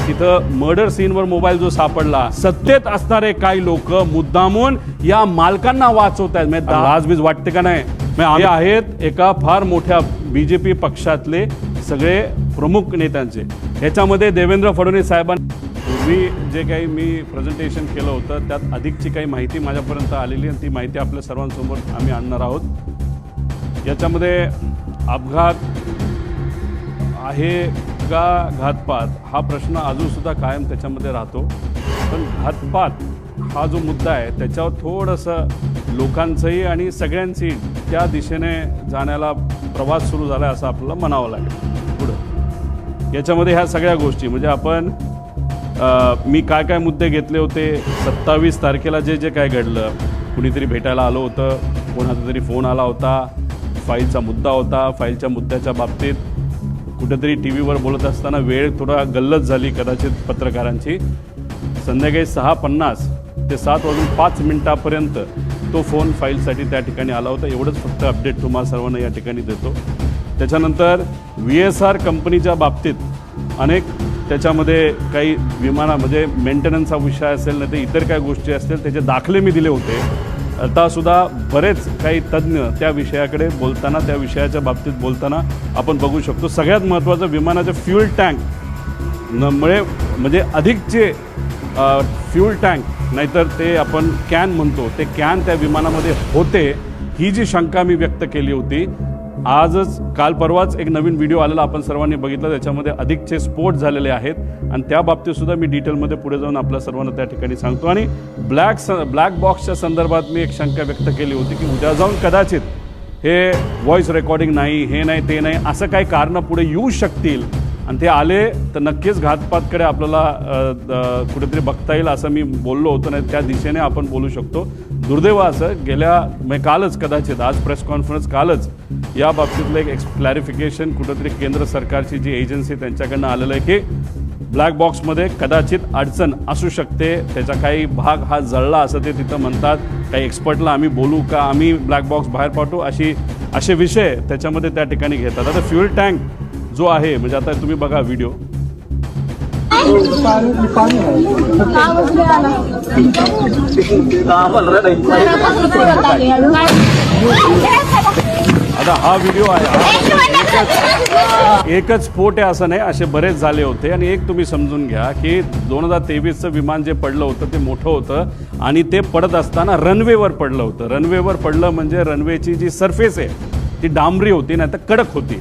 तिथं murder सीनवर mobile जो सापडला, सत्तेत असणारे काही लोक मुद्दामून या मालकांना वाचवत आहेत. म्हणजे लाजबीज वाटते का नाही? हे आहेत एका फार मोठ्या बीजेपी पक्षातले सगळे प्रमुख नेत्यांचे. ह्याच्यामध्ये देवेंद्र फडणवीस साहेबांनी पूर्वी जे काही मी प्रेझेंटेशन केलं होतं त्यात अधिकची काही माहिती माझ्यापर्यंत आलेली आणि ती माहिती आपल्या सर्वांसमोर आम्ही आणणार आहोत. याच्यामध्ये अपघात आहे का घातपात हा प्रश्न अजूनसुद्धा कायम त्याच्यामध्ये राहतो. पण घातपात हा जो मुद्दा आहे त्याच्यावर थोडंसं लोकांचंही आणि सगळ्यांची त्या दिशेने जाण्याला प्रवास सुरू झाला असं आपल्याला म्हणावं लागेल पुढं. याच्यामध्ये ह्या सगळ्या गोष्टी म्हणजे आपण मी काय काय मुद्दे घेतले होते. 27 तारखेला जे जे काय घडलं, कुणीतरी भेटायला आलं होतं, कोणाचा तरी फोन आला होता, फाईलचा मुद्दा होता, फाईलच्या मुद्द्याच्या बाबतीत कुठेतरी टी व्हीवर बोलत असताना वेळ थोडा गल्लत झाली कदाचित पत्रकारांची. संध्याकाळी 6:50 ते 7:05 तो फोन फाईलसाठी त्या ठिकाणी आला होता. एवढंच फक्त अपडेट तुम्हाला सर्वांना या ठिकाणी देतो. त्याच्यानंतर VSR कंपनीच्या बाबतीत अनेक त्याच्यामध्ये काही विमानामध्ये मेंटेनन्सचा विषय असेल नाही तर इतर काही गोष्टी असतील त्याचे दाखले मी दिले होते. आतासुद्धा बरेच काही तज्ज्ञ त्या विषयाकडे बोलताना त्या विषयाच्या बाबतीत बोलताना आपण बघू शकतो. सगळ्यात महत्त्वाचं विमानाचे फ्यूल टँक म्हणजे अधिकचे फ्यूल टँक नाहीतर ते आपण कॅन म्हणतो ते कॅन त्या विमानामध्ये होते ही जी शंका मी व्यक्त केली होती. आजच काल परवाच एक नवीन व्हिडिओ आलेला आपण सर्वांनी बघितला. त्याच्यामध्ये अधिकचे स्फोट झालेले आहेत आणि त्या बाबतीतसुद्धा मी डिटेलमध्ये पुढे जाऊन आपल्या सर्वांना त्या ठिकाणी सांगतो. आणि ब्लॅक बॉक्सच्या संदर्भात मी एक शंका व्यक्त केली होती की उद्या जाऊन कदाचित हे व्हॉइस रेकॉर्डिंग नाही, हे नाही, ते नाही, असं काही कारणं पुढे येऊ शकतील आणि ते आले तर नक्कीच घातपातकडे आपल्याला कुठेतरी बघता येईल असं मी बोललो होतो. नाही त्या दिशेने आपण बोलू शकतो. दुर्दैव असं कालच कदाचित आज प्रेस कॉन्फरन्स कालच या बाबतीतलं एक क्लॅरिफिकेशन कुठंतरी केंद्र सरकारची जी एजन्सी त्यांच्याकडनं आलेलं आहे की ब्लॅक बॉक्समध्ये कदाचित अडचण असू शकते, त्याचा काही भाग हा जळला असं ते तिथं म्हणतात. काही एक्सपर्टला आम्ही बोलू का, आम्ही ब्लॅक बॉक्स बाहेर पाठवू, असे विषय त्याच्यामध्ये त्या ठिकाणी घेतात. आता फ्यूल टँक जो आहे म्हणजे आता तुम्ही बघा व्हिडिओ. आता हा व्हिडिओ आहे, एकच स्फोट आहे असं नाही, असे बरेच झाले होते. आणि एक तुम्ही समजून घ्या की 2023चं विमान जे पडलं होतं ते मोठं होतं आणि ते पडत असताना रनवेवर पडलं होतं. रनवेवर पडलं म्हणजे रनवेची जी सरफेस आहे ती डांबरी होती नाही तर कडक होती.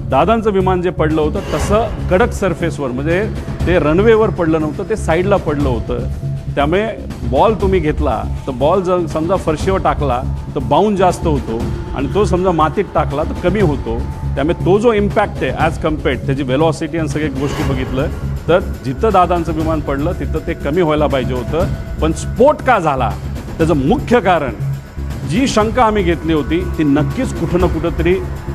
दादांचं विमान जे पडलं होतं तसं कडक सरफेसवर म्हणजे ते रनवेवर पडलं नव्हतं, ते साईडला पडलं होतं. त्यामुळे बॉल तुम्ही घेतला तर बॉल जर समजा फरशीवर टाकला तर बाउंड जास्त होतो आणि तो समजा मातीत टाकला तर कमी होतो. त्यामुळे तो जो इम्पॅक्ट आहे ॲज कम्पेअर्ड त्याची वेलॉसिटी आणि सगळ्या गोष्टी बघितलं तर जिथं दादांचं विमान पडलं तिथं ते कमी व्हायला पाहिजे होतं. पण स्फोट का झाला त्याचं मुख्य कारण जी शंका आम्ही घेतली होती ती नक्कीच कुठं ना कुठं तरी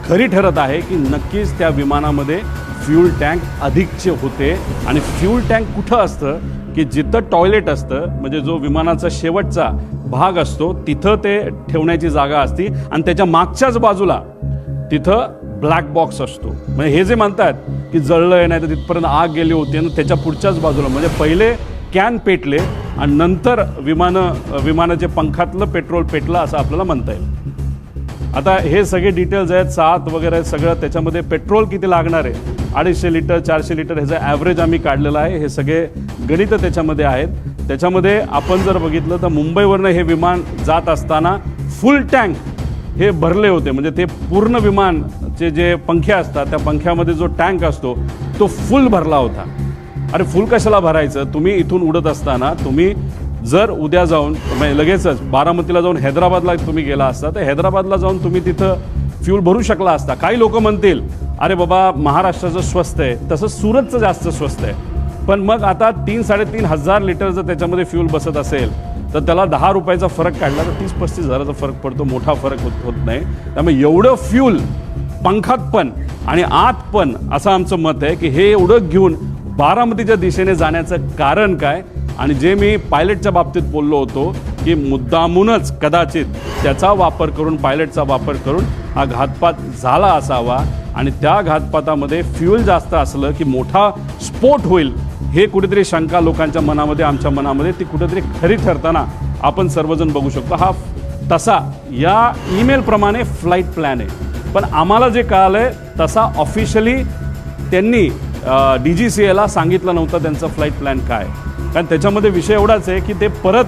खरी ठरत आहे की नक्कीच त्या विमानामध्ये फ्यूल टँक अधिकचे होते. आणि फ्यूल टँक कुठं असतं की जिथं टॉयलेट असतं म्हणजे जो विमानाचा शेवटचा भाग असतो तिथं ते ठेवण्याची जागा असती आणि त्याच्या मागच्याच बाजूला तिथं ब्लॅक बॉक्स असतो. म्हणजे हे जे म्हणतात की जळलं आहे नाही तर तिथपर्यंत आग गेली होती आणि त्याच्या पुढच्याच बाजूला म्हणजे पहिले कॅन पेटले आणि नंतर विमानाचे पंखातलं पेट्रोल पेटलं असं आपल्याला म्हणता येईल. आता हे सगळे डिटेल्स आहेत, 7 वगैरे सगळं त्याच्यामध्ये पेट्रोल किती लागणार आहे 250 लिटर 400 लिटर ह्याचं ॲव्हरेज आम्ही काढलेलं आहे. हे सगळे गणितं त्याच्यामध्ये आहेत. त्याच्यामध्ये आपण जर बघितलं तर मुंबईवरनं हे विमान जात असताना फुल टँक हे भरले होते. म्हणजे ते पूर्ण विमानचे जे पंखे असतात त्या पंख्यामध्ये जो टँक असतो तो फुल भरला होता. अरे फुल कशाला भरायचं? तुम्ही इथून उडत असताना तुम्ही जर उद्या जाऊन लगेचच बारामतीला जाऊन हैदराबादला तुम्ही गेला असता तर हैदराबादला जाऊन तुम्ही तिथं फ्यूल भरू शकला असता. काही लोक म्हणतील अरे बाबा महाराष्ट्राचं स्वस्त आहे, तसं सुरतचं जास्त स्वस्त आहे. पण मग आता 3-3.5 हजार लिटर जर त्याच्यामध्ये फ्यूल बसत असेल तर त्याला 10 रुपयाचा फरक काढला तर 30-35 हजाराचा फरक पडतो. मोठा फरक होत नाही. त्यामुळे एवढं फ्यूल पंखात पण आणि आत पण असं आमचं मत आहे की हे एवढं घेऊन बारामतीच्या दिशेने जाण्याचं कारण काय. आणि जे मी पायलटच्या बाबतीत बोललो होतो की मुद्दामूनच कदाचित त्याचा वापर करून पायलटचा वापर करून हा घातपात झाला असावा आणि त्या घातपातामध्ये फ्यूल जास्त असलं की मोठा स्फोट होईल हे कुठेतरी शंका लोकांच्या मनामध्ये, आमच्या मनामध्ये ती कुठेतरी खरी ठरताना आपण सर्वजन बघू शकतो. हा तसा या ईमेलप्रमाणे फ्लाईट प्लॅन आहे, पण आम्हाला जे कळालं आहे तसा ऑफिशियली त्यांनी DGCAला सांगितलं नव्हतं त्यांचं फ्लाईट प्लॅन काय. कारण त्याच्यामध्ये विषय एवढाच आहे की ते परत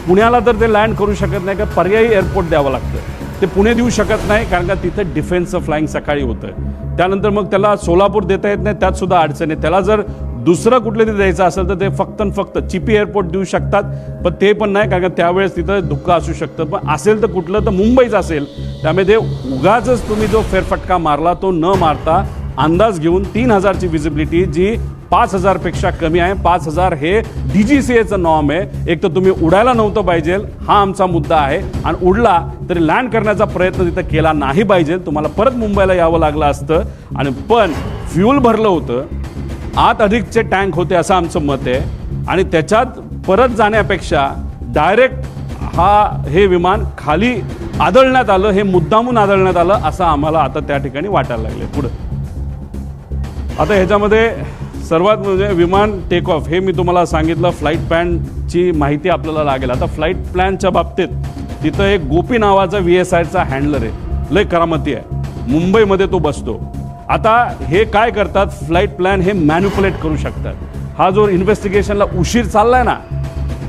पुण्याला तर ते लँड करू शकत नाही, का पर्यायी एअरपोर्ट द्यावं लागतं. ते पुणे देऊ शकत नाही कारण का तिथं डिफेन्सचं फ्लाईंग सकाळी होतं. त्यानंतर मग त्याला सोलापूर देता येत नाही, त्यात सुद्धा अडचण आहे. त्याला जर दुसरं कुठलं तरी द्यायचं असेल तर ते फक्त चिपी एअरपोर्ट देऊ शकतात, पण ते पण नाही कारण त्यावेळेस तिथं धुक्का असू शकतं. पण असेल तर कुठलं तर मुंबईच असेल. त्यामुळे ते उगाचच तुम्ही जो फेरफटका मारला तो न मारता अंदाज घेऊन 3000ची विजिबिलिटी जी 5000पेक्षा कमी आहे. 5000 हे DGCAचं नॉर्म आहे. एक तर तुम्ही उडायला नव्हतं पाहिजे, हा आमचा मुद्दा आहे. आणि उडला तरी लँड करण्याचा प्रयत्न तिथं केला नाही पाहिजे. तुम्हाला परत मुंबईला यावं लागलं असतं. आणि पण फ्यूल भरलं होतं, आत अधिकचे टँक होते असं आमचं मत आहे. आणि त्याच्यात परत जाण्यापेक्षा डायरेक्ट हे विमान खाली आदळण्यात आलं, हे मुद्दामून आदळण्यात आलं असं आम्हाला आता त्या ठिकाणी वाटायला लागले. पुढं आता ह्याच्यामध्ये सर्वात म्हणजे विमान टेक ऑफ हे मी तुम्हाला सांगितलं. फ्लाईट प्लॅनची माहिती आपल्याला लागेल. आता फ्लाईट प्लॅनच्या बाबतीत तिथं एक गोपी नावाचा VSIचा हँडलर आहे, लय करामती आहे, मुंबईमध्ये तो बसतो. आता हे काय करतात, फ्लाईट प्लॅन हे मॅन्युप्युलेट करू शकतात. हा जो इन्व्हेस्टिगेशनला उशीर चाललाय ना,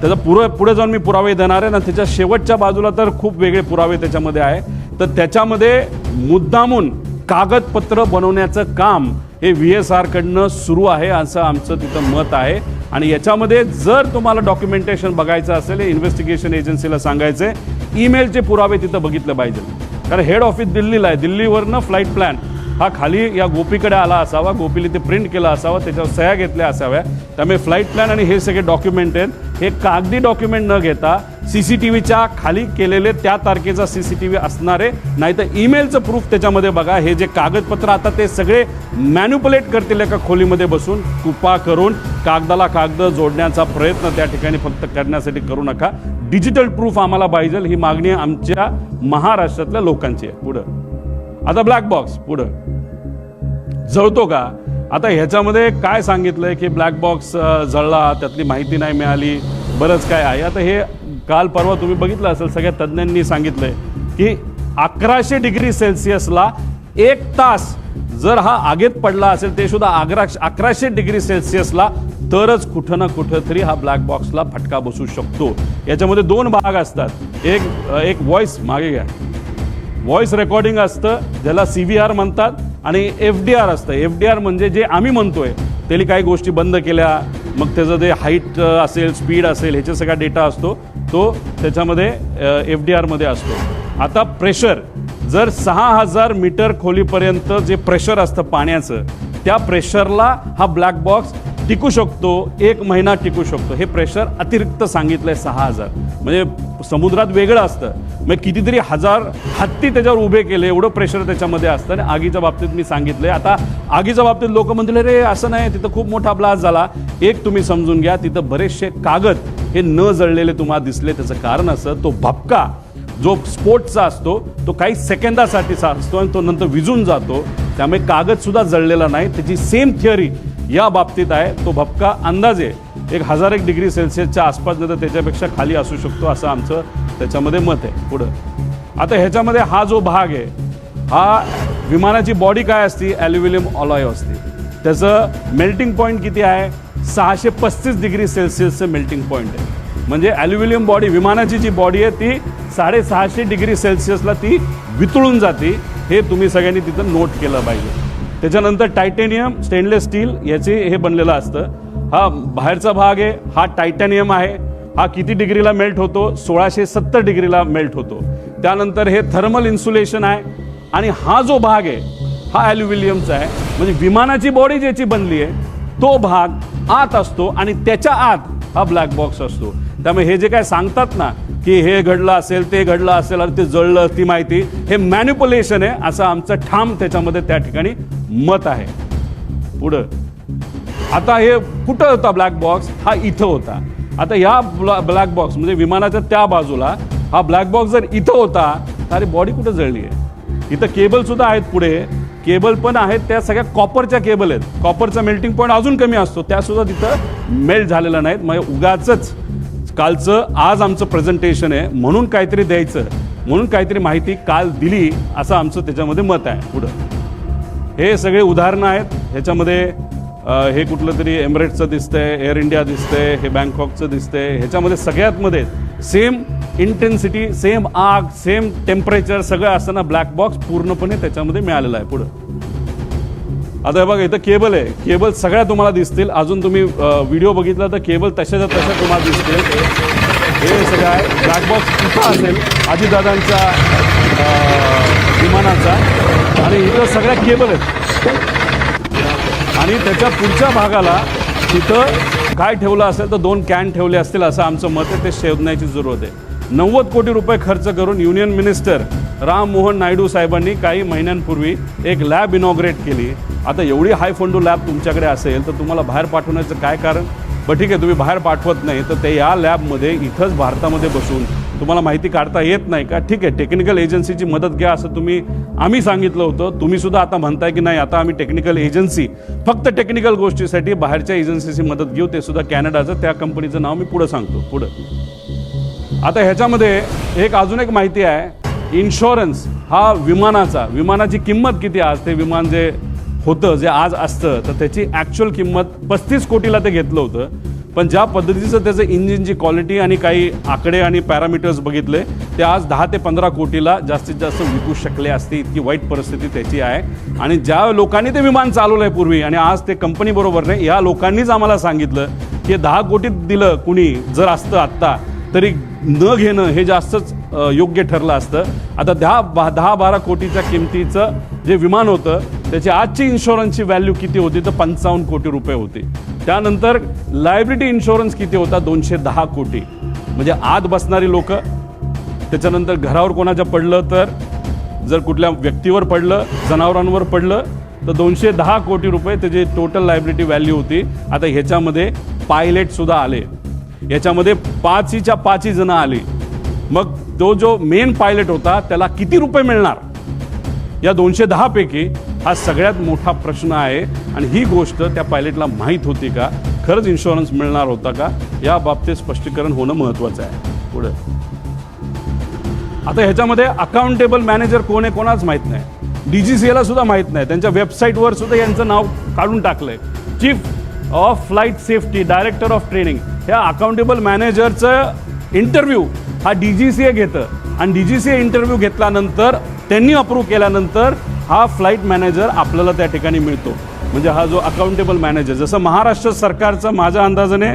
त्याचा पुढे जाऊन मी पुरावे देणार आहे ना, त्याच्या शेवटच्या बाजूला तर खूप वेगळे पुरावे त्याच्यामध्ये आहे. तर त्याच्यामध्ये मुद्दामून कागदपत्र बनवण्याचं काम हे VSR कडनं सुरू आहे असं आमचं तिथं मत आहे. आणि याच्यामध्ये जर तुम्हाला डॉक्युमेंटेशन बघायचं असेल, हे इन्व्हेस्टिगेशन एजन्सीला सांगायचं आहे, ईमेलचे पुरावे तिथं बघितले पाहिजे. कारण हेड ऑफिस दिल्लीला आहे, दिल्लीवरनं फ्लाईट प्लॅन हा खाली या गोपीकडे आला असावा, गोपीने ते प्रिंट केला असावा, त्याच्यावर सह्या घेतल्या असाव्या. त्यामुळे फ्लाईट प्लॅन आणि हे सगळे डॉक्युमेंट आहेत, हे कागदी डॉक्युमेंट न घेता CCTVच्या खाली केलेले त्या तारखेचा CCTV असणारे, नाही तर ईमेलचं प्रूफ त्याच्यामध्ये बघा. हे जे कागदपत्र आता ते सगळे मॅन्युप्युलेट करतील एका खोलीमध्ये बसून, कृपा करून कागदाला कागद जोडण्याचा प्रयत्न त्या ठिकाणी फक्त करण्यासाठी करू नका. डिजिटल प्रूफ आम्हाला पाहिजे, ही मागणी आमच्या महाराष्ट्रातल्या लोकांची आहे. पुढं आता ब्लॅक बॉक्स पुढं जळतो का? आता ह्याच्यामध्ये काय सांगितलंय की ब्लॅक बॉक्स जळला, त्यातली माहिती नाही मिळाली, बरंच काय आहे. आता हे काल परवा तुम्ही बघितलं असेल, सगळ्या तज्ज्ञांनी सांगितलंय की 1100 डिग्री सेल्सिअसला 1 तास जर हा आगीत पडला असेल, ते सुद्धा 1100 डिग्री सेल्सिअसला, तरच कुठं ना कुठं तरी हा ब्लॅक बॉक्सला फटका बसू शकतो. याच्यामध्ये 2 भाग असतात. एक व्हॉइस मागे घ्या, व्हॉइस रेकॉर्डिंग असतं ज्याला CVR म्हणतात, आणि FDR असतं. FDR म्हणजे जे आम्ही म्हणतोय त्याला काही गोष्टी बंद केल्या, मग त्याचं जे हाईट असेल, स्पीड असेल, ह्याचा सगळा डेटा असतो, तो त्याच्यामध्ये FDR मध्ये असतो. आता प्रेशर जर 6000 मीटर खोलीपर्यंत जे प्रेशर असतं पाण्याचं, त्या प्रेशरला हा ब्लॅक बॉक्स टिकू शकतो, 1 महिना टिकू शकतो. हे प्रेशर अतिरिक्त सांगितलंय 6000, म्हणजे समुद्रात वेगळं असतं. मग कितीतरी हजार हत्ती त्याच्यावर उभे केले, एवढं प्रेशर त्याच्यामध्ये असतं. आणि आगीच्या बाबतीत मी सांगितलंय. आता आगीच्या बाबतीत लोक म्हणतील रे असं नाही, तिथं खूप मोठा ब्लास्ट झाला. एक तुम्ही समजून घ्या, तिथं बरेचसे कागद हे न जळलेले तुम्हाला दिसले. त्याचं कारण असं, तो भपका जो स्फोटचा असतो तो काही सेकंदासाठी असतो आणि तो नंतर विझून जातो. त्यामुळे कागद सुद्धा जळलेला नाही. त्याची सेम थिअरी या बाबतीत आहे. तो भपका अंदाजे 1001 डिग्री सेल्सिअसच्या आसपास, नंतर त्याच्यापेक्षा खाली असू शकतो असं आमचं त्याच्यामध्ये मत आहे. पुढं आता ह्याच्यामध्ये हा जो भाग आहे, हा विमानाची बॉडी काय असते, ॲल्युमिनियम अलॉय असते. त्याचं मेल्टिंग पॉईंट किती आहे, 635 डिग्री सेल्सिअसचं मेल्टिंग पॉईंट आहे. म्हणजे ॲल्युमिनियम बॉडी, विमानाची जी बॉडी आहे ती 650 डिग्री सेल्सिअसला ती वितळून जाते. हे तुम्ही सगळ्यांनी तिथं नोट केलं पाहिजे. त्याच्यानंतर टायटॅनियम, स्टेनलेस स्टील याचे हे बनलेलं असतं. हा बाहेरचा भाग आहे, हा टायटॅनियम आहे. हा किती डिग्रीला मेल्ट होतो, 1670 डिग्रीला मेल्ट होतो. त्यानंतर हे थर्मल इन्सुलेशन आहे. आणि हा जो भाग आहे हा ॲल्युमिनियमचा आहे. म्हणजे विमानाची बॉडी ज्याची बनली आहे तो भाग आत असतो आणि त्याच्या आत हा ब्लॅक बॉक्स असतो. त्यामुळे हे जे काय सांगतात ना की हे घडलं असेल, ते घडलं असेल, आणि ते जळलं, ती माहिती हे मॅन्युप्युलेशन आहे असं आमचं ठाम त्याच्यामध्ये त्या ठिकाणी मत आहे. पुढं आता हे कुठं होता ब्लॅक बॉक्स, हा इथं होता. आता या ब्लॅक बॉक्स म्हणजे विमानाच्या त्या बाजूला हा ब्लॅक बॉक्स जर इथं होता तर बॉडी कुठं जळली आहे. इथं केबल सुद्धा आहेत पुढे, केबल पण आहेत, त्या सगळ्या कॉपरच्या केबल आहेत. कॉपरचा मेल्टिंग पॉईंट अजून कमी असतो, त्यासुद्धा तिथं मेल्ट झालेला नाहीत. म्हणजे उगाचच कालचं आज आमचं प्रेझेंटेशन आहे म्हणून काहीतरी द्यायचं, म्हणून काहीतरी माहिती काल दिली असं आमचं त्याच्यामध्ये मत आहे. पुढं हे सगळे उदाहरणं आहेत. ह्याच्यामध्ये हे कुठलं तरी एमिरेट्सचं दिसतंय, एअर इंडिया दिसतंय, हे बँकॉकचं दिसतंय. ह्याच्यामध्ये सगळ्यात मध्ये सेम इंटेन्सिटी, सेम आग, सेम टेम्परेचर सगळं असताना ब्लॅक बॉक्स पूर्णपणे त्याच्यामध्ये मिळालेला आहे. पुढं आता हे बघा, इथं केबल आहे. केबल सगळ्या तुम्हाला दिसतील. अजून तुम्ही व्हिडिओ बघितला तर केबल तशाच्या तशा तुम्हाला दिसतील. हे सगळं आहे. ब्लॅक बॉक्स कुठं असेल अजितदादांच्या विमानाचा, आणि इथं सगळ्या केबल आहेत. आणि त्याच्या पुढच्या भागाला तिथं काय ठेवलं असेल तर 2 कॅन ठेवले असतील असं आमचं मत आहे. ते शोधण्याची जरूरत आहे. 90 कोटी रुपये खर्च करून युनियन मिनिस्टर राम मोहन नायडू साहेबांनी काही महिन्यांपूर्वी एक लॅब इनॉग्रेट केली. आता एवढी हाय फंडू लॅब तुमच्याकडे असेल तर तुम्हाला बाहेर पाठवण्याचं काय कारण? बरं ठीक आहे, तुम्ही बाहेर पाठवत नाही तर ते या लॅबमध्ये इथंच भारतामध्ये बसून तुम्हाला माहिती काढता येत नाही का? ठीक आहे, टेक्निकल एजन्सीची मदत घ्या असं आम्ही सांगितलं होतं. तुम्ही सुद्धा आता म्हणताय की नाही, आता आम्ही टेक्निकल एजन्सी फक्त टेक्निकल गोष्टीसाठी बाहेरच्या एजन्सीची मदत घेऊ, ते सुद्धा कॅनडाचं. त्या कंपनीचं नाव मी पुढं सांगतो. पुढं आता ह्याच्यामध्ये अजून एक माहिती आहे. इन्शुरन्स हा विमानाची किंमत किती? आज ते विमान जे होतं, जे आज असतं, तर त्याची ॲक्च्युअल किंमत 35 कोटीला ते घेतलं होतं. पण ज्या पद्धतीचं त्याचं इंजिनची क्वालिटी आणि काही आकडे आणि पॅरामीटर्स बघितले, ते आज 10 ते 15 कोटीला जास्तीत जास्त विकू शकले असते. इतकी वाईट परिस्थिती त्याची आहे. आणि ज्या लोकांनी ते विमान चालवलं आहे पूर्वी आणि आज ते कंपनी बरोबर नाही, या लोकांनीच आम्हाला सांगितलं की 10 कोटीत दिलं कुणी जर असतं आत्ता तरी न घेणं हे जास्तच योग्य ठरलं असतं. आता 10-12 कोटीच्या किमतीचं जे विमान होतं त्याची आजची इन्शुरन्सची व्हॅल्यू किती होती? तर 55 कोटी रुपये होती. त्यानंतर लायबिलिटी इन्शुरन्स किती होता? 210 कोटी. म्हणजे आत बसणारी लोक, त्याच्यानंतर घरावर कोणाच्या पडलं तर, जर कुठल्या व्यक्तीवर पडलं, जनावरांवर पडलं तर 210 कोटी रुपये त्याची टोटल लायबिलिटी व्हॅल्यू होती. आता ह्याच्यामध्ये पायलटसुद्धा आले, याच्यामध्ये 5च्या 5 जण आली. मग तो जो मेन पायलट होता त्याला किती रुपये मिळणार या 210 पैकी? हा सगळ्यात मोठा प्रश्न आहे. आणि ही गोष्ट त्या पायलटला माहीत होती का? खरंच इन्शुरन्स मिळणार होता का? या बाबतीत स्पष्टीकरण होणं महत्त्वाचं आहे. पुढे आता ह्याच्यामध्ये अकाउंटेबल मॅनेजर कोण आहे कोणाच माहीत नाही. DGCAला सुद्धा माहीत नाही. त्यांच्या वेबसाईटवर सुद्धा यांचं नाव काढून टाकलंय. Chief of flight safety, director of training. ह्या अकाउंटेबल मॅनेजरचं इंटरव्ह्यू हा DGCA घेतं. आणि DGCA इंटरव्ह्यू घेतल्यानंतर, त्यांनी अप्रूव्ह केल्यानंतर हा फ्लाईट मॅनेजर आपल्याला त्या ठिकाणी मिळतो. म्हणजे हा जो अकाउंटेबल मॅनेजर, जसं महाराष्ट्र सरकारचं माझ्या अंदाजाने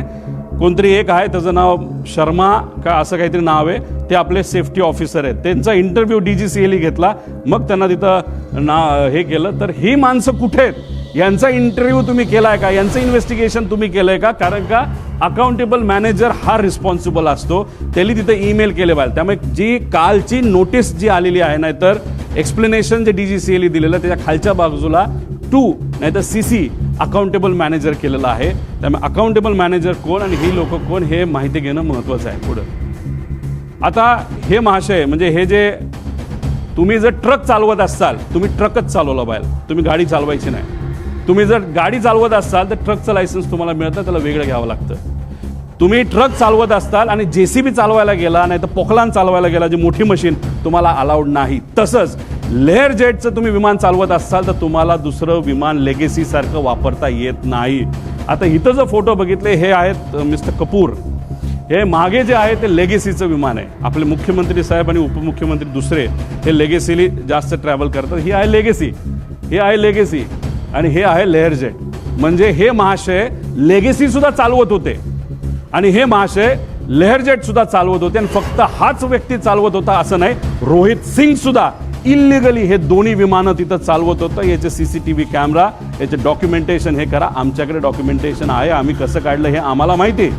कोणतरी एक आहे, त्याचं नाव शर्मा का असं काहीतरी नाव आहे, ते आपले सेफ्टी ऑफिसर आहेत. त्यांचा इंटरव्ह्यू DGCAने घेतला, मग त्यांना तिथं हे केलं. तर ही माणसं कुठे आहेत? यांचा इंटरव्ह्यू तुम्ही केलाय का? यांचं इन्व्हेस्टिगेशन तुम्ही केलंय का? कारण का अकाउंटेबल मॅनेजर हा रिस्पॉन्सिबल असतो. त्यांनी तिथे ईमेल केले पाहिजे. त्यामुळे जी कालची नोटीस जी आलेली आहे, नाहीतर एक्सप्लेनेशन जे DGCAने दिलेलं त्याच्या खालच्या बाजूला 2 नाहीतर CC अकाउंटेबल मॅनेजर केलेलं आहे. त्यामुळे अकाउंटेबल मॅनेजर कोण आणि ही लोक कोण हे माहिती घेणं महत्त्वाचं आहे. पुढं आता हे महाशय, म्हणजे हे जे तुम्ही जर ट्रक चालवत असाल, तुम्ही ट्रकच चालवला पाहिजे, तुम्ही गाडी चालवायची नाही. तुम्ही जर गाडी चालवत असाल तर ट्रकचं लायसन्स तुम्हाला मिळतं, त्याला वेगळं घ्यावं लागतं. तुम्ही ट्रक चालवत असताल आणि JCB चालवायला गेला, नाही तर पोखलान चालवायला गेला, जी मोठी मशीन, तुम्हाला अलाउड नाही. तसंच लेअर जेटचं तुम्ही विमान चालवत असाल तर तुम्हाला दुसरं विमान लेगेसीसारखं वापरता येत नाही. आता इथं जर फोटो बघितले, हे आहेत मिस्टर कपूर. हे मागे जे आहे ते लेगेसीचं विमान आहे. आपले मुख्यमंत्री साहेब आणि उपमुख्यमंत्री दुसरे हे लेगेसीली जास्त ट्रॅव्हल करतात. ही आहे लेगेसी, हे आहे लेगेसी, आणि हे आहे लेअर जेट. म्हणजे हे महाशय लेगेसी सुद्धा चालवत होते आणि हे महाशय लेअर जेट सुद्धा चालवत होते. आणि फक्त हाच व्यक्ती चालवत होता असं नाही, रोहित सिंग सुद्धा इलिगली हे दोन्ही विमानं तिथं चालवत होतं. याचे CCTV कॅमेरा, याचे डॉक्युमेंटेशन हे करा. आमच्याकडे डॉक्युमेंटेशन आहे, आम्ही कसं काढलं हे आम्हाला माहिती.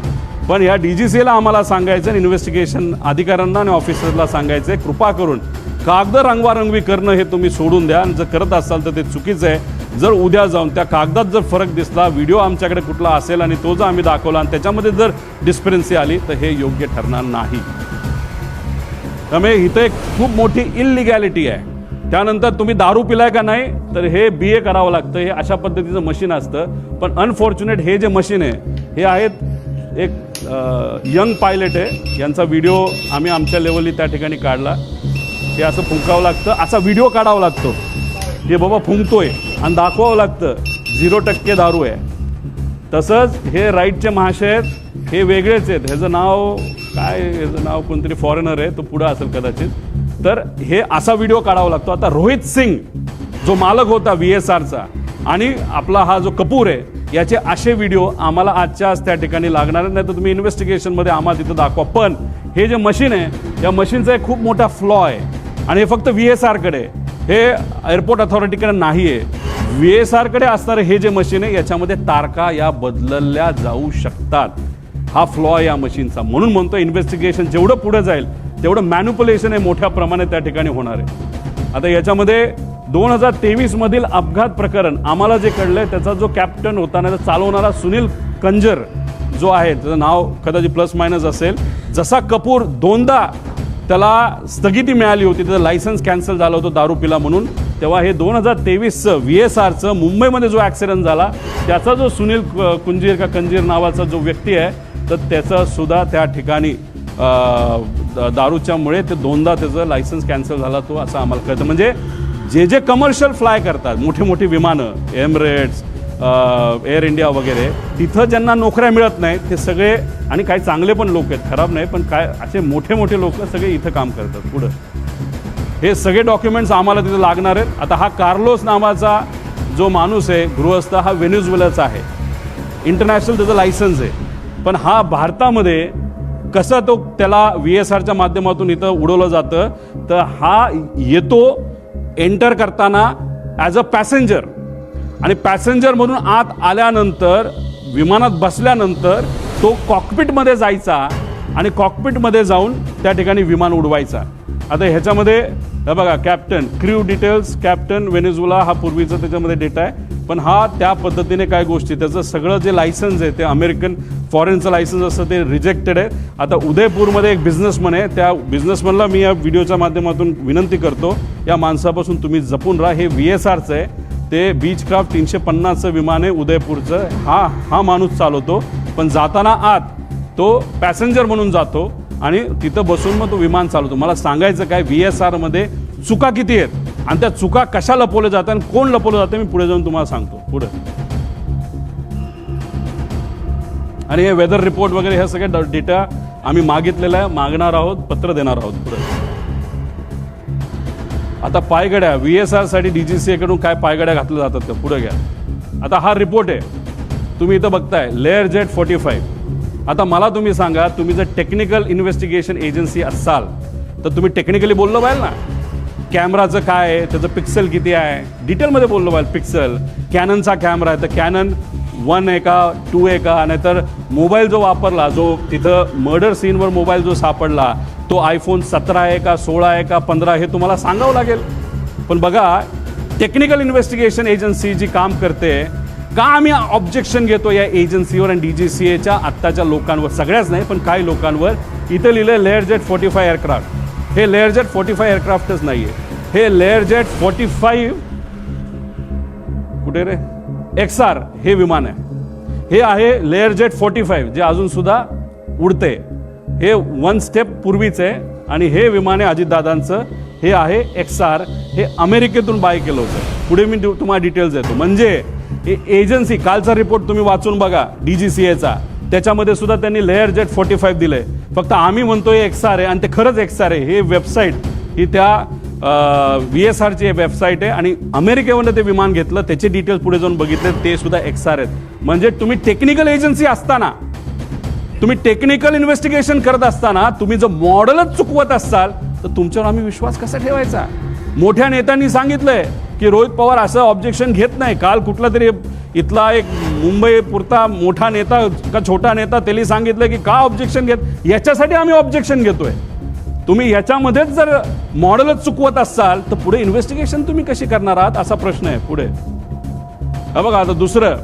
पण या DGCAला आम्हाला सांगायचं, इन्व्हेस्टिगेशन अधिकाऱ्यांना आणि ऑफिसरला सांगायचं, कृपा करून कागद रंगवारंगवी करणं हे तुम्ही सोडून द्या. आणि जर करत असाल तर ते चुकीचं आहे. जर उद्या जाऊन त्या कागदात जर फरक दिसला, व्हिडिओ आमच्याकडे कुठला असेल आणि तो जर आम्ही दाखवला आणि त्याच्यामध्ये जर डिस्क्रिपन्सी आली तर हे योग्य ठरणार नाही. त्यामुळे इथं एक खूप मोठी इलिगॅलिटी आहे. त्यानंतर तुम्ही दारू पिलाय का नाही तर हे BA करावं लागतं. हे अशा पद्धतीचं मशीन असतं. पण अनफॉर्च्युनेट हे जे मशीन आहे हे आहेत एक यंग पायलट आहे, यांचा व्हिडिओ आम्ही आमच्या लेवलनी त्या ठिकाणी काढला. हे असं फुंकावं लागतं, असा व्हिडिओ काढावा लागतो. हे बाबा फुंकतोय आणि दाखवावं लागतं 0% दारू आहे. तसंच हे राईटचे महाशय आहेत, हे वेगळेच आहेत. ह्याचं नाव काय, ह्याचं नाव कोणतरी फॉरेनर आहे, तो पुढं असेल कदाचित. तर हे असा व्हिडिओ काढावा लागतो. आता रोहित सिंग जो मालक होता VSRचा आणि आपला हा जो कपूर आहे, याचे असे व्हिडिओ आम्हाला आजच्या आज त्या ठिकाणी लागणार नाही. तर तुम्ही इन्व्हेस्टिगेशनमध्ये आम्हाला तिथं दाखवा. पण हे जे मशीन आहे या मशीनचा एक खूप मोठा फ्लॉ आहे आणि हे फक्त VSRकडे, हे एअरपोर्ट अथॉरिटीकडे नाही आहे. VSRकडे असणारे हे जे मशीन आहे याच्यामध्ये तारखा या बदलल्या जाऊ शकतात. हा फ्लॉ आहे या मशीनचा. म्हणून म्हणतो इन्व्हेस्टिगेशन जेवढं पुढे जाईल तेवढं मॅन्युप्युलेशन हे मोठ्या प्रमाणात त्या ठिकाणी होणार आहे. आता याच्यामध्ये 2023 मधील अपघात प्रकरण आम्हाला जे कळलंय त्याचा जो कॅप्टन होता ना, चालवणारा सुनील कंजर जो आहे, त्याचं नाव कदाचित प्लस मायनस असेल. जसा कपूर दोनदा त्याला स्थगिती मिळाली होती, त्याचं लायसन्स कॅन्सल झालं होतं दारू पिला म्हणून, तेव्हा हे 2023चं VSRचं मुंबईमध्ये जो ॲक्सिडेंट झाला त्याचा जो सुनील कुंजीर का कंजीर नावाचा जो व्यक्ती आहे, तर त्याचा सुद्धा त्या ठिकाणी दारूच्यामुळे ते दोनदा त्याचं लायसन्स कॅन्सल झाला तो, असं आम्हाला कळतं. म्हणजे जे कमर्शियल फ्लाय करतात मोठी मोठी विमानं, एमिरेट्स, एअर इंडिया वगैरे, तिथं ज्यांना नोकऱ्या मिळत नाहीत ते सगळे, आणि काही चांगले पण लोक आहेत, खराब नाही, पण काय असे मोठे मोठे लोक सगळे इथं काम करतात. पुढं हे सगळे डॉक्युमेंट्स आम्हाला तिथं लागणार आहेत. आता हा कार्लोस नावाचा जो माणूस आहे गृहस्थ, हा व्हेनेझुएलाचा आहे, इंटरनॅशनल त्याचं लायसन्स आहे. पण हा भारतामध्ये कसं तो त्याला VSRच्या माध्यमातून इथं उडवलं जातं, तर हा येतो एंटर करताना ॲज अ पॅसेंजर, आणि पॅसेंजर म्हणून आत आल्यानंतर विमानात बसल्यानंतर तो कॉकपिटमध्ये जायचा आणि कॉकपिटमध्ये जाऊन त्या ठिकाणी विमान उडवायचा. आता ह्याच्यामध्ये हे बघा, captain, crew details, captain Venezuela हा पूर्वीचा त्याच्यामध्ये डेटा आहे. पण हा त्या पद्धतीने काय गोष्टी, त्याचं सगळं जे लायसन्स आहे ते अमेरिकन फॉरेनचं लायसन्स असतं ते रिजेक्टेड आहे. आता उदयपूरमध्ये एक बिझनेसमन आहे, त्या बिझनेसमनला मी या व्हिडिओच्या माध्यमातून विनंती करतो, या माणसापासून तुम्ही जपून राहा. हे VSRचं आहे, ते बीचक्राफ्ट 350चं विमान आहे उदयपूरचं. हा माणूस चालवतो, पण जाताना आत तो पॅसेंजर म्हणून जातो आणि तिथं बसून मग तो विमान चालवतो. मला सांगायचं काय, VSRमध्ये चुका किती आहेत आणि त्या चुका कशा लपवल्या जातात आणि कोण लपवलं जातं मी पुढे जाऊन तुम्हाला सांगतो. पुढे आणि हे वेदर रिपोर्ट वगैरे हे सगळे डेटा आम्ही मागितलेला आहे, मागणार आहोत, पत्र देणार आहोत. पुढे आता पायगड्या, VSRसाठी DGCA कडून काय पायगड्या घातल्या जातात त्या पुढे घ्या. आता हा रिपोर्ट आहे, तुम्ही इथं बघताय, लेअरजेट 45. आता मला तुम्ही सांगा, तुम्ही जर टेक्निकल इन्व्हेस्टिगेशन एजन्सी असाल तर तुम्ही टेक्निकली बोललं पाहिजे ना, कॅमेराचं काय आहे, त्याचं पिक्सल किती आहे, डिटेलमध्ये बोललं पाहिजे. पिक्सल, कॅननचा कॅमेरा आहे तर कॅनन 1 आहे का 2 आहे का, नाहीतर मोबाईल जो वापरला, जो तिथं मर्डर सीनवर मोबाईल जो सापडला तो iPhone 17 आहे का 16 आहे का 15, हे तुम्हाला सांगावं लागेल. पण बघा, टेक्निकल इन्व्हेस्टिगेशन एजन्सी जी काम करते, का आम्ही ऑब्जेक्शन घेतो या एजन्सीवर आणि DGCAच्या आत्ताच्या लोकांवर, सगळ्याच नाही पण काही लोकांवर. इथं लिहिलं लेअरजेट 45 एअरक्राफ्ट. हे लेअरजेट 45 एअरक्राफ्टच नाही आहे, हे लेअरजेट 45 कुठे रे XR हे विमान आहे. हे आहे लेअरजेट 45 जे अजून सुद्धा उडते. हे 1 स्टेप पूर्वीच आहे आणि हे विमान आहे अजितदादांचं. हे आहे XR, हे अमेरिकेतून बाय केलं होतं. पुढे मी तुम्हाला डिटेल्स देतो. म्हणजे एजन्सी, कालचा रिपोर्ट तुम्ही वाचून बघा DGCAचा, त्याच्यामध्ये सुद्धा त्यांनी लेअरजेट 45 दिलंय. फक्त आम्ही म्हणतोय XR आहे आणि ते खरंच XR आहे. हे वेबसाईट ही त्या VSRची वेबसाईट आहे आणि अमेरिकेवरून ते विमान घेतलं, त्याचे डिटेल्स पुढे जाऊन बघितले, ते सुद्धा XR आहेत. म्हणजे तुम्ही टेक्निकल एजन्सी असताना, तुम्ही टेक्निकल इन्व्हेस्टिगेशन करत असताना तुम्ही जर मॉडेलच चुकवत असाल तर तुमच्यावर आम्ही विश्वास कसा ठेवायचा. मोठ्या नेत्यांनी सांगितलंय की रोहित पवार असं ऑब्जेक्शन घेत नाही. काल कुठला तरी इथला एक मुंबई पुरता मोठा नेता का छोटा नेता त्यांनी सांगितलं की का ऑब्जेक्शन घेत, याच्यासाठी आम्ही ऑब्जेक्शन घेतोय. तुम्ही याच्यामध्येच जर मॉडेलच चुकवत असाल तर पुढे इन्व्हेस्टिगेशन तुम्ही कशी करणार आहात असा प्रश्न आहे. पुढे बघा, आता दुसरं,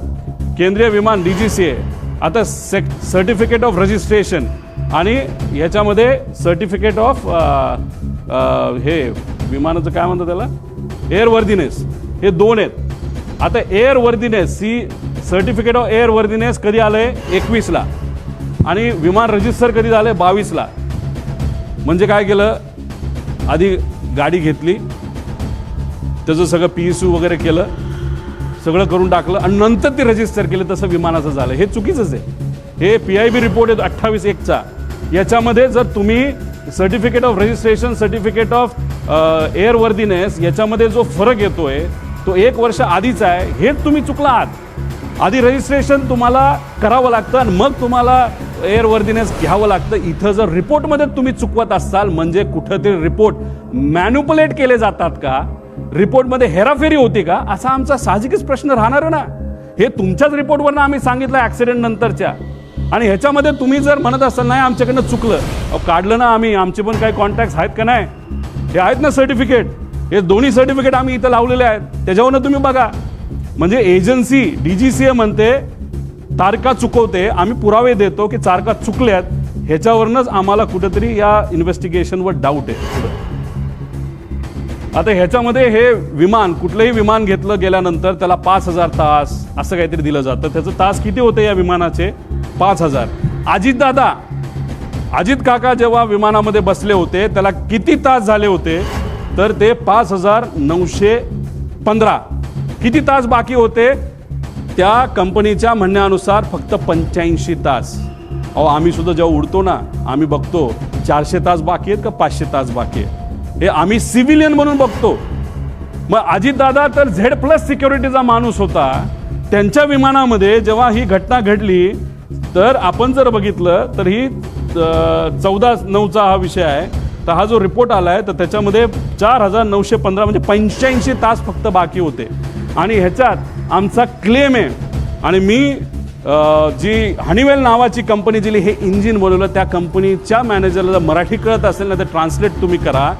केंद्रीय विमान DGCA, आता सर्टिफिकेट ऑफ रजिस्ट्रेशन आणि ह्याच्यामध्ये सर्टिफिकेट ऑफ हे विमानाचं काय म्हणतात त्याला, एअरवर्दीनेस हे दोन आहेत. आता एअरवर्दीनेस सर्टिफिकेट ऑफ एअरवर्दीनेस कधी आलंय 21ला आणि विमान रजिस्टर कधी झालंय 22ला. म्हणजे काय केलं, आधी गाडी घेतली, त्याचं सगळं PSU वगैरे केलं, सगळं करून टाकलं आणि नंतर ते रजिस्टर केलं. तसं विमानाचं झालं. हे चुकीचंच आहे. हे PIB रिपोर्ट आहे 28/1चा. याच्यामध्ये जर तुम्ही certificate of registration, certificate of airworthiness याच्यामध्ये जो फरक येतोय तो 1 वर्ष आधीचा आहे. हेच तुम्ही चुकला आहात. आधी रजिस्ट्रेशन तुम्हाला करावं लागतं आणि मग तुम्हाला एअरवर्दीनेस घ्यावं लागतं. इथं जर रिपोर्टमध्ये तुम्ही चुकवत असाल म्हणजे कुठंतरी रिपोर्ट मॅन्युपुलेट केले जातात का, रिपोर्टमध्ये हेराफेरी होती का, असा आमचा साहजिकच प्रश्न राहणार ना. हे तुमच्याच रिपोर्टवरनं आम्ही सांगितलं ॲक्सिडेंट नंतरच्या. आणि ह्याच्यामध्ये तुम्ही जर म्हणत असाल नाही आमच्याकडनं चुकलं, काढलं ना आम्ही, आमचे पण काही कॉन्टॅक्ट आहेत का नाही, हे आहेत ना सर्टिफिकेट, हे दोन्ही सर्टिफिकेट आम्ही इथं लावलेले आहेत, त्याच्यावरनं तुम्ही बघा. म्हणजे एजन्सी DGCA म्हणते तारखा चुकवते, आम्ही पुरावे देतो की तारखा चुकल्यात, ह्याच्यावरनंच आम्हाला कुठेतरी या इन्व्हेस्टिगेशनवर डाऊट आहे. आता ह्याच्यामध्ये हे विमान, कुठलंही विमान घेतलं गेल्यानंतर त्याला 5,000 तास असं काहीतरी दिलं जातं. त्याचं तास किती होते या विमानाचे? 5,000. अजित काका जेव्हा विमानामध्ये बसले होते त्याला किती तास झाले होते? तर ते 5,915. किती तास बाकी होते? त्या कंपनीच्या म्हणण्यानुसार फक्त 85 तास. अहो आम्ही सुद्धा जेव्हा उडतो ना, आम्ही बघतो 400 तास बाकी आहेत का 500 तास बाकी आहे, हे आम्ही सिव्हिलियन म्हणून बघतो. मग अजितदादा तर Z+ सिक्युरिटीचा माणूस होता. त्यांच्या विमानामध्ये जेव्हा ही घटना घडली तर आपण जर बघितलं तर ही 14/9चा हा विषय आहे. तर हा जो रिपोर्ट आला आहे तर त्याच्यामध्ये 4,915 म्हणजे 85 तास फक्त बाकी होते. आणि ह्याच्यात आमचा क्लेम आहे. आणि मी जी हनीवेल नावाची कंपनी जी हे इंजिन बनवलं त्या कंपनीच्या मॅनेजरला जर मराठी कळत असेल ना तर ट्रान्सलेट तुम्ही करा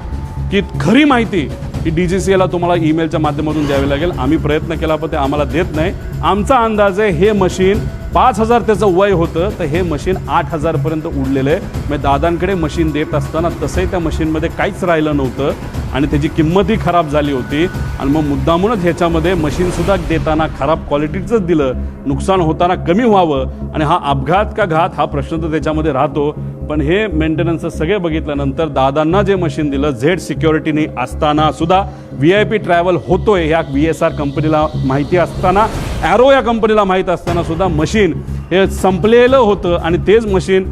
की खरी माहिती ही DGCAला तुम्हाला ईमेलच्या माध्यमातून द्यावी लागेल. आम्ही प्रयत्न केला पण ते आम्हाला देत नाही. आमचा अंदाज आहे हे मशीन 5,000 त्याचं वय होतं तर हे मशीन 8,000 पर्यंत उडलेलं आहे. म्हणजे दादांकडे मशीन देत असताना तसंही त्या मशीनमध्ये काहीच राहिलं नव्हतं आणि त्याची किंमतही खराब झाली होती. आणि मग मुद्दामूनच ह्याच्यामध्ये मशीनसुद्धा देताना खराब क्वालिटीचंच दिलं, नुकसान होताना कमी व्हावं. आणि हा अपघात का घात हा प्रश्न तर त्याच्यामध्ये राहतो. पण हे मेंटेनन्स सगळे बघितल्यानंतर दादांना जे मशीन दिलं Z सिक्युरिटीने असताना सुद्धा VIP ट्रॅव्हल होतोय ह्या VSR कंपनीला माहिती असताना, ॲरो या कंपनीला माहीत असताना सुद्धा मशीन हे संपलेलं होतं. आणि तेच मशीन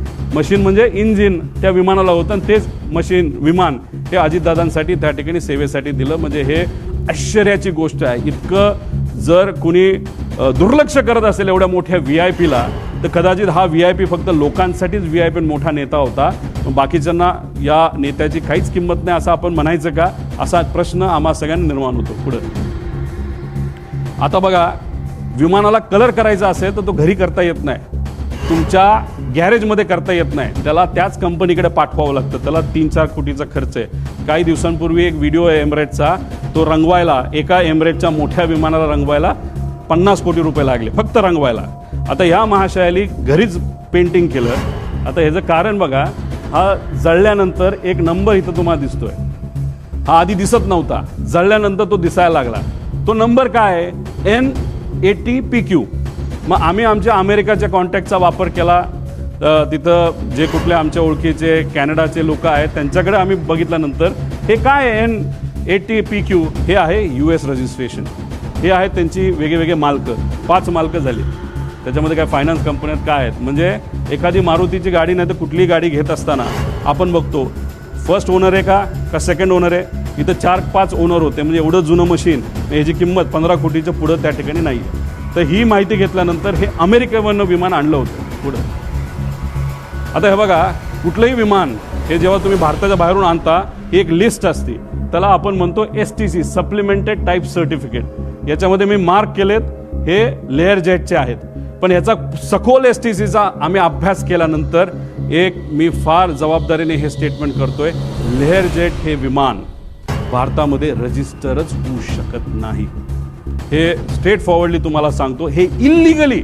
म्हणजे इंजिन त्या विमानाला होतं आणि तेच विमान हे अजितदादांसाठी त्या ठिकाणी सेवेसाठी दिलं. म्हणजे हे आश्चर्याची गोष्ट आहे. इतकं जर कुणी दुर्लक्ष करत असेल एवढ्या मोठ्या VIPला तर कदाचित हा VIP फक्त लोकांसाठीच VIP मोठा नेता होता, बाकीच्यांना या नेत्याची काहीच किंमत नाही असं आपण म्हणायचं का, असा प्रश्न आम्हा सगळ्यांना निर्माण होतो. पुढे आता बघा, विमानाला कलर करायचा असेल तर तो घरी करता येत नाही, तुमच्या गॅरेजमध्ये करता येत नाही, त्याला त्याच कंपनीकडे पाठवावं लागतं. त्याला 3-4 कोटीचा खर्च आहे. काही दिवसांपूर्वी एक व्हिडिओ आहे एमिरेटचा, तो रंगवायला एका एमिरेटच्या मोठ्या विमानाला रंगवायला 50 कोटी रुपये लागले फक्त रंगवायला. आता ह्या महाशयाली घरीच पेंटिंग केलं. आता ह्याचं कारण बघा, हा जळल्यानंतर एक नंबर इथं तुम्हाला दिसतोय, हा आधी दिसत नव्हता, जळल्यानंतर तो दिसायला लागला. तो नंबर काय आहे? N80PQ. मग आम्ही आमच्या अमेरिकाच्या कॉन्टॅक्टचा वापर केला. तिथं जे कुठले आमच्या ओळखीचे कॅनडाचे लोक आहेत त्यांच्याकडे आम्ही बघितल्यानंतर हे काय आहे N80PQ, हे आहे US रजिस्ट्रेशन. हे आहेत त्यांची वेगवेगळे मालक, 5 मालक झाली. त्याच्यामध्ये काय फायनान्स कंपन्यात काय आहेत, म्हणजे एखादी मारुतीची गाडी नाही तर कुठलीही गाडी घेत असताना आपण बघतो फर्स्ट ओनर आहे का सेकंड ओनर आहे. इथं 4-5 ओनर होते. म्हणजे एवढं जुनं मशीन, याची किंमत 15 कोटीच्या पुढं त्या ठिकाणी नाही. तर ही माहिती घेतल्यानंतर हे अमेरिकेवरनं विमान आणलं होतं पुढं. आता हे बघा, कुठलंही विमान हे जेव्हा तुम्ही भारताच्या बाहेरून आणता ही एक लिस्ट असते, त्याला आपण म्हणतो STC सप्लिमेंटेड टाईप सर्टिफिकेट. याच्यामध्ये मी मार्क केलेत, हे लेअर जेटचे आहेत. पण याचा सखोल STCचा आम्ही अभ्यास केल्यानंतर एक मी फार जबाबदारीने हे स्टेटमेंट करतोय, लेअर जेट हे विमान भारतामध्ये रजिस्टरच होऊ शकत नाही. हे स्ट्रेट फॉरवर्डली तुम्हाला सांगतो. हे इल्लिगली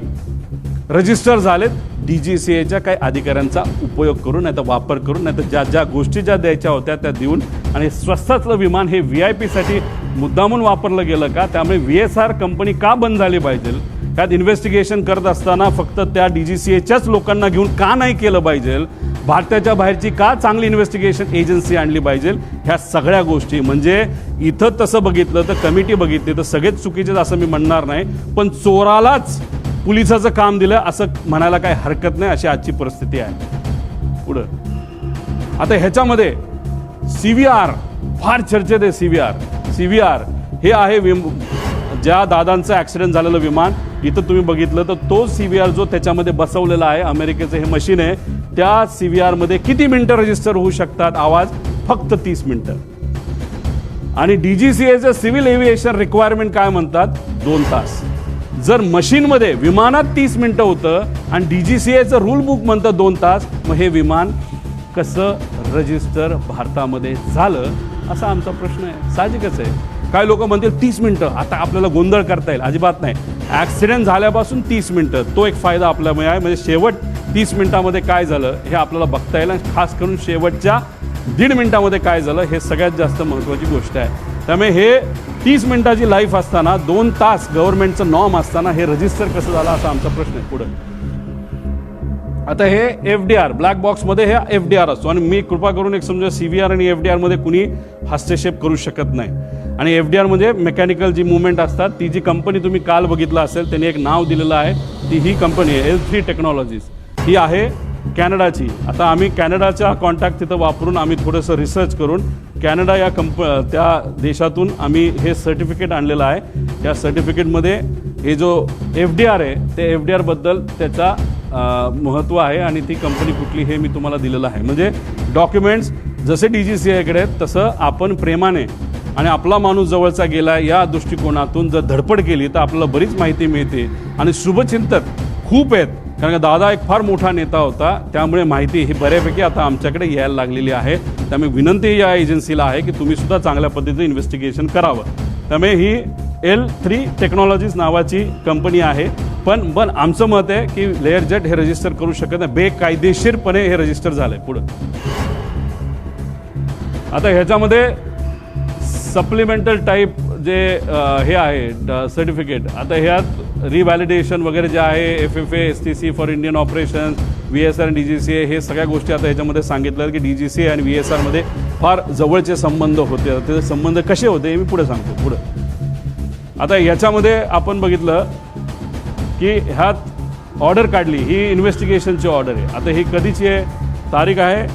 रजिस्टर झालेत DGCAच्या काही अधिकाऱ्यांचा उपयोग करून, नाही तर वापर करून, नाही तर ज्या गोष्टी ज्या द्यायच्या होत्या त्या देऊन आणि स्वस्तातलं विमान हे VIP साठी मुद्दामून वापरलं गेलं का? त्यामुळे VSR कंपनी का बंद झाली पाहिजे? त्यात इन्व्हेस्टिगेशन करत असताना फक्त त्या DGCAच्याच लोकांना घेऊन का नाही केलं पाहिजे? भारताच्या बाहेरची का चांगली इन्व्हेस्टिगेशन एजन्सी आणली पाहिजे? ह्या सगळ्या गोष्टी म्हणजे इथं तसं बघितलं तर कमिटी बघितली तर सगळेच चुकीचे असं मी म्हणणार नाही, पण चोरालाच पोलिसाचं काम दिलं असं म्हणायला काही हरकत नाही, अशी आजची परिस्थिती आहे. पुढं आता ह्याच्यामध्ये CVR फार चर्चेत आहे. CVR हे आहे ज्या दादांचं ॲक्सिडेंट झालेलं विमान. इथं तुम्ही बघितलं तर तो CVR जो त्याच्यामध्ये बसवलेला आहे, अमेरिकेचं हे मशीन आहे, त्या CVR मध्ये किती मिनिटं रजिस्टर होऊ शकतात आवाज? फक्त 30 मिनिटं. आणि DGCAचं सिव्हिल एव्हिएशन रिक्वायरमेंट काय म्हणतात? 2 तास. जर मशीनमध्ये विमानात 30 मिनिटं होतं आणि DGCAचं रूल बुक म्हणतं 2 तास, मग हे विमान कसं रजिस्टर भारतामध्ये झालं असा आमचा प्रश्न आहे. साहजिकच आहे. काय लोक म्हणतील 30 मिनिटं, आता आपल्याला गोंधळ करता येईल. अजिबात नाही. ॲक्सिडेंट झाल्यापासून 30 मिनिटं तो एक फायदा आपल्यामुळे आहे. म्हणजे शेवट 30 मिनिटामध्ये काय झालं हे आपल्याला बघता येईल आणि खास करून शेवटच्या 1.5 मिनिटामध्ये काय झालं हे सगळ्यात जास्त महत्त्वाची गोष्ट आहे. त्यामुळे हे 30 मिनिटाची लाईफ असताना 2 तास गव्हर्नमेंटचं नॉर्म असताना हे रजिस्टर कसं झालं असा आमचा प्रश्न आहे. पुढे आता हे FDR ब्लॅक बॉक्समध्ये हे FDR असतो आणि मी कृपा करून एक समजा CVR आणि FDR मध्ये कुणी हस्तक्षेप करू शकत नाही. आणि FDR म्हणजे मेकॅनिकल जी मुवमेंट असतात ती जी कंपनी तुम्ही काल बघितलं असेल त्यांनी एक नाव दिलेलं आहे, ती ही कंपनी आहे L3 टेक्नॉलॉजीज. ही आहे कॅनडाची. आता आम्ही कॅनडाचा कॉन्टॅक्ट तिथं वापरून आम्ही थोडंसं रिसर्च करून कॅनडा या त्या देशातून आम्ही हे सर्टिफिकेट आणलेलं आहे. या सर्टिफिकेटमध्ये हे जो FDR आहे ते FDR बद्दल त्याचा महत्त्व आहे आणि ती कंपनी कुठली हे मी तुम्हाला दिलेलं आहे. म्हणजे डॉक्युमेंट्स जसे DGCAकडे आहेत तसं आपण प्रेमाने आणि आपला माणूस जवळचा गेला या दृष्टिकोनातून जर धडपड केली तर आपल्याला बरीच माहिती मिळते. आणि शुभचिंतक खूप आहेत, कारण का दादा एक फार मोठा नेता होता, त्यामुळे माहिती ही बऱ्यापैकी आता आमच्याकडे यायला लागलेली आहे. त्यामुळे विनंती या एजन्सीला आहे की तुम्ही सुद्धा चांगल्या पद्धतीने इन्व्हेस्टिगेशन करावं. त्यामुळे ही L3 टेक्नॉलॉजीज नावाची कंपनी आहे. पण आमचं मत आहे की लेअरजेट हे रजिस्टर करू शकत नाही, बेकायदेशीरपणे हे रजिस्टर झालंय. पुढं आता ह्याच्यामध्ये सप्लिमेंटल टाईप जे हे आहे सर्टिफिकेट, आता ह्यात रिव्हॅलिडेशन वगैरे जे आहे FFA STC for Indian operation, VSR आणि DGCA हे सगळ्या गोष्टी आता ह्याच्यामध्ये सांगितलं की DGCA आणि VSR मध्ये फार जवळचे संबंध होते. ते संबंध कसे होते हे मी पुढे सांगतो. पुढं आता ह्याच्यामध्ये आपण बघितलं की ह्यात ऑर्डर काढली, ही इन्व्हेस्टिगेशनची ऑर्डर आहे. आता ही कधीची आहे? तारीख आहे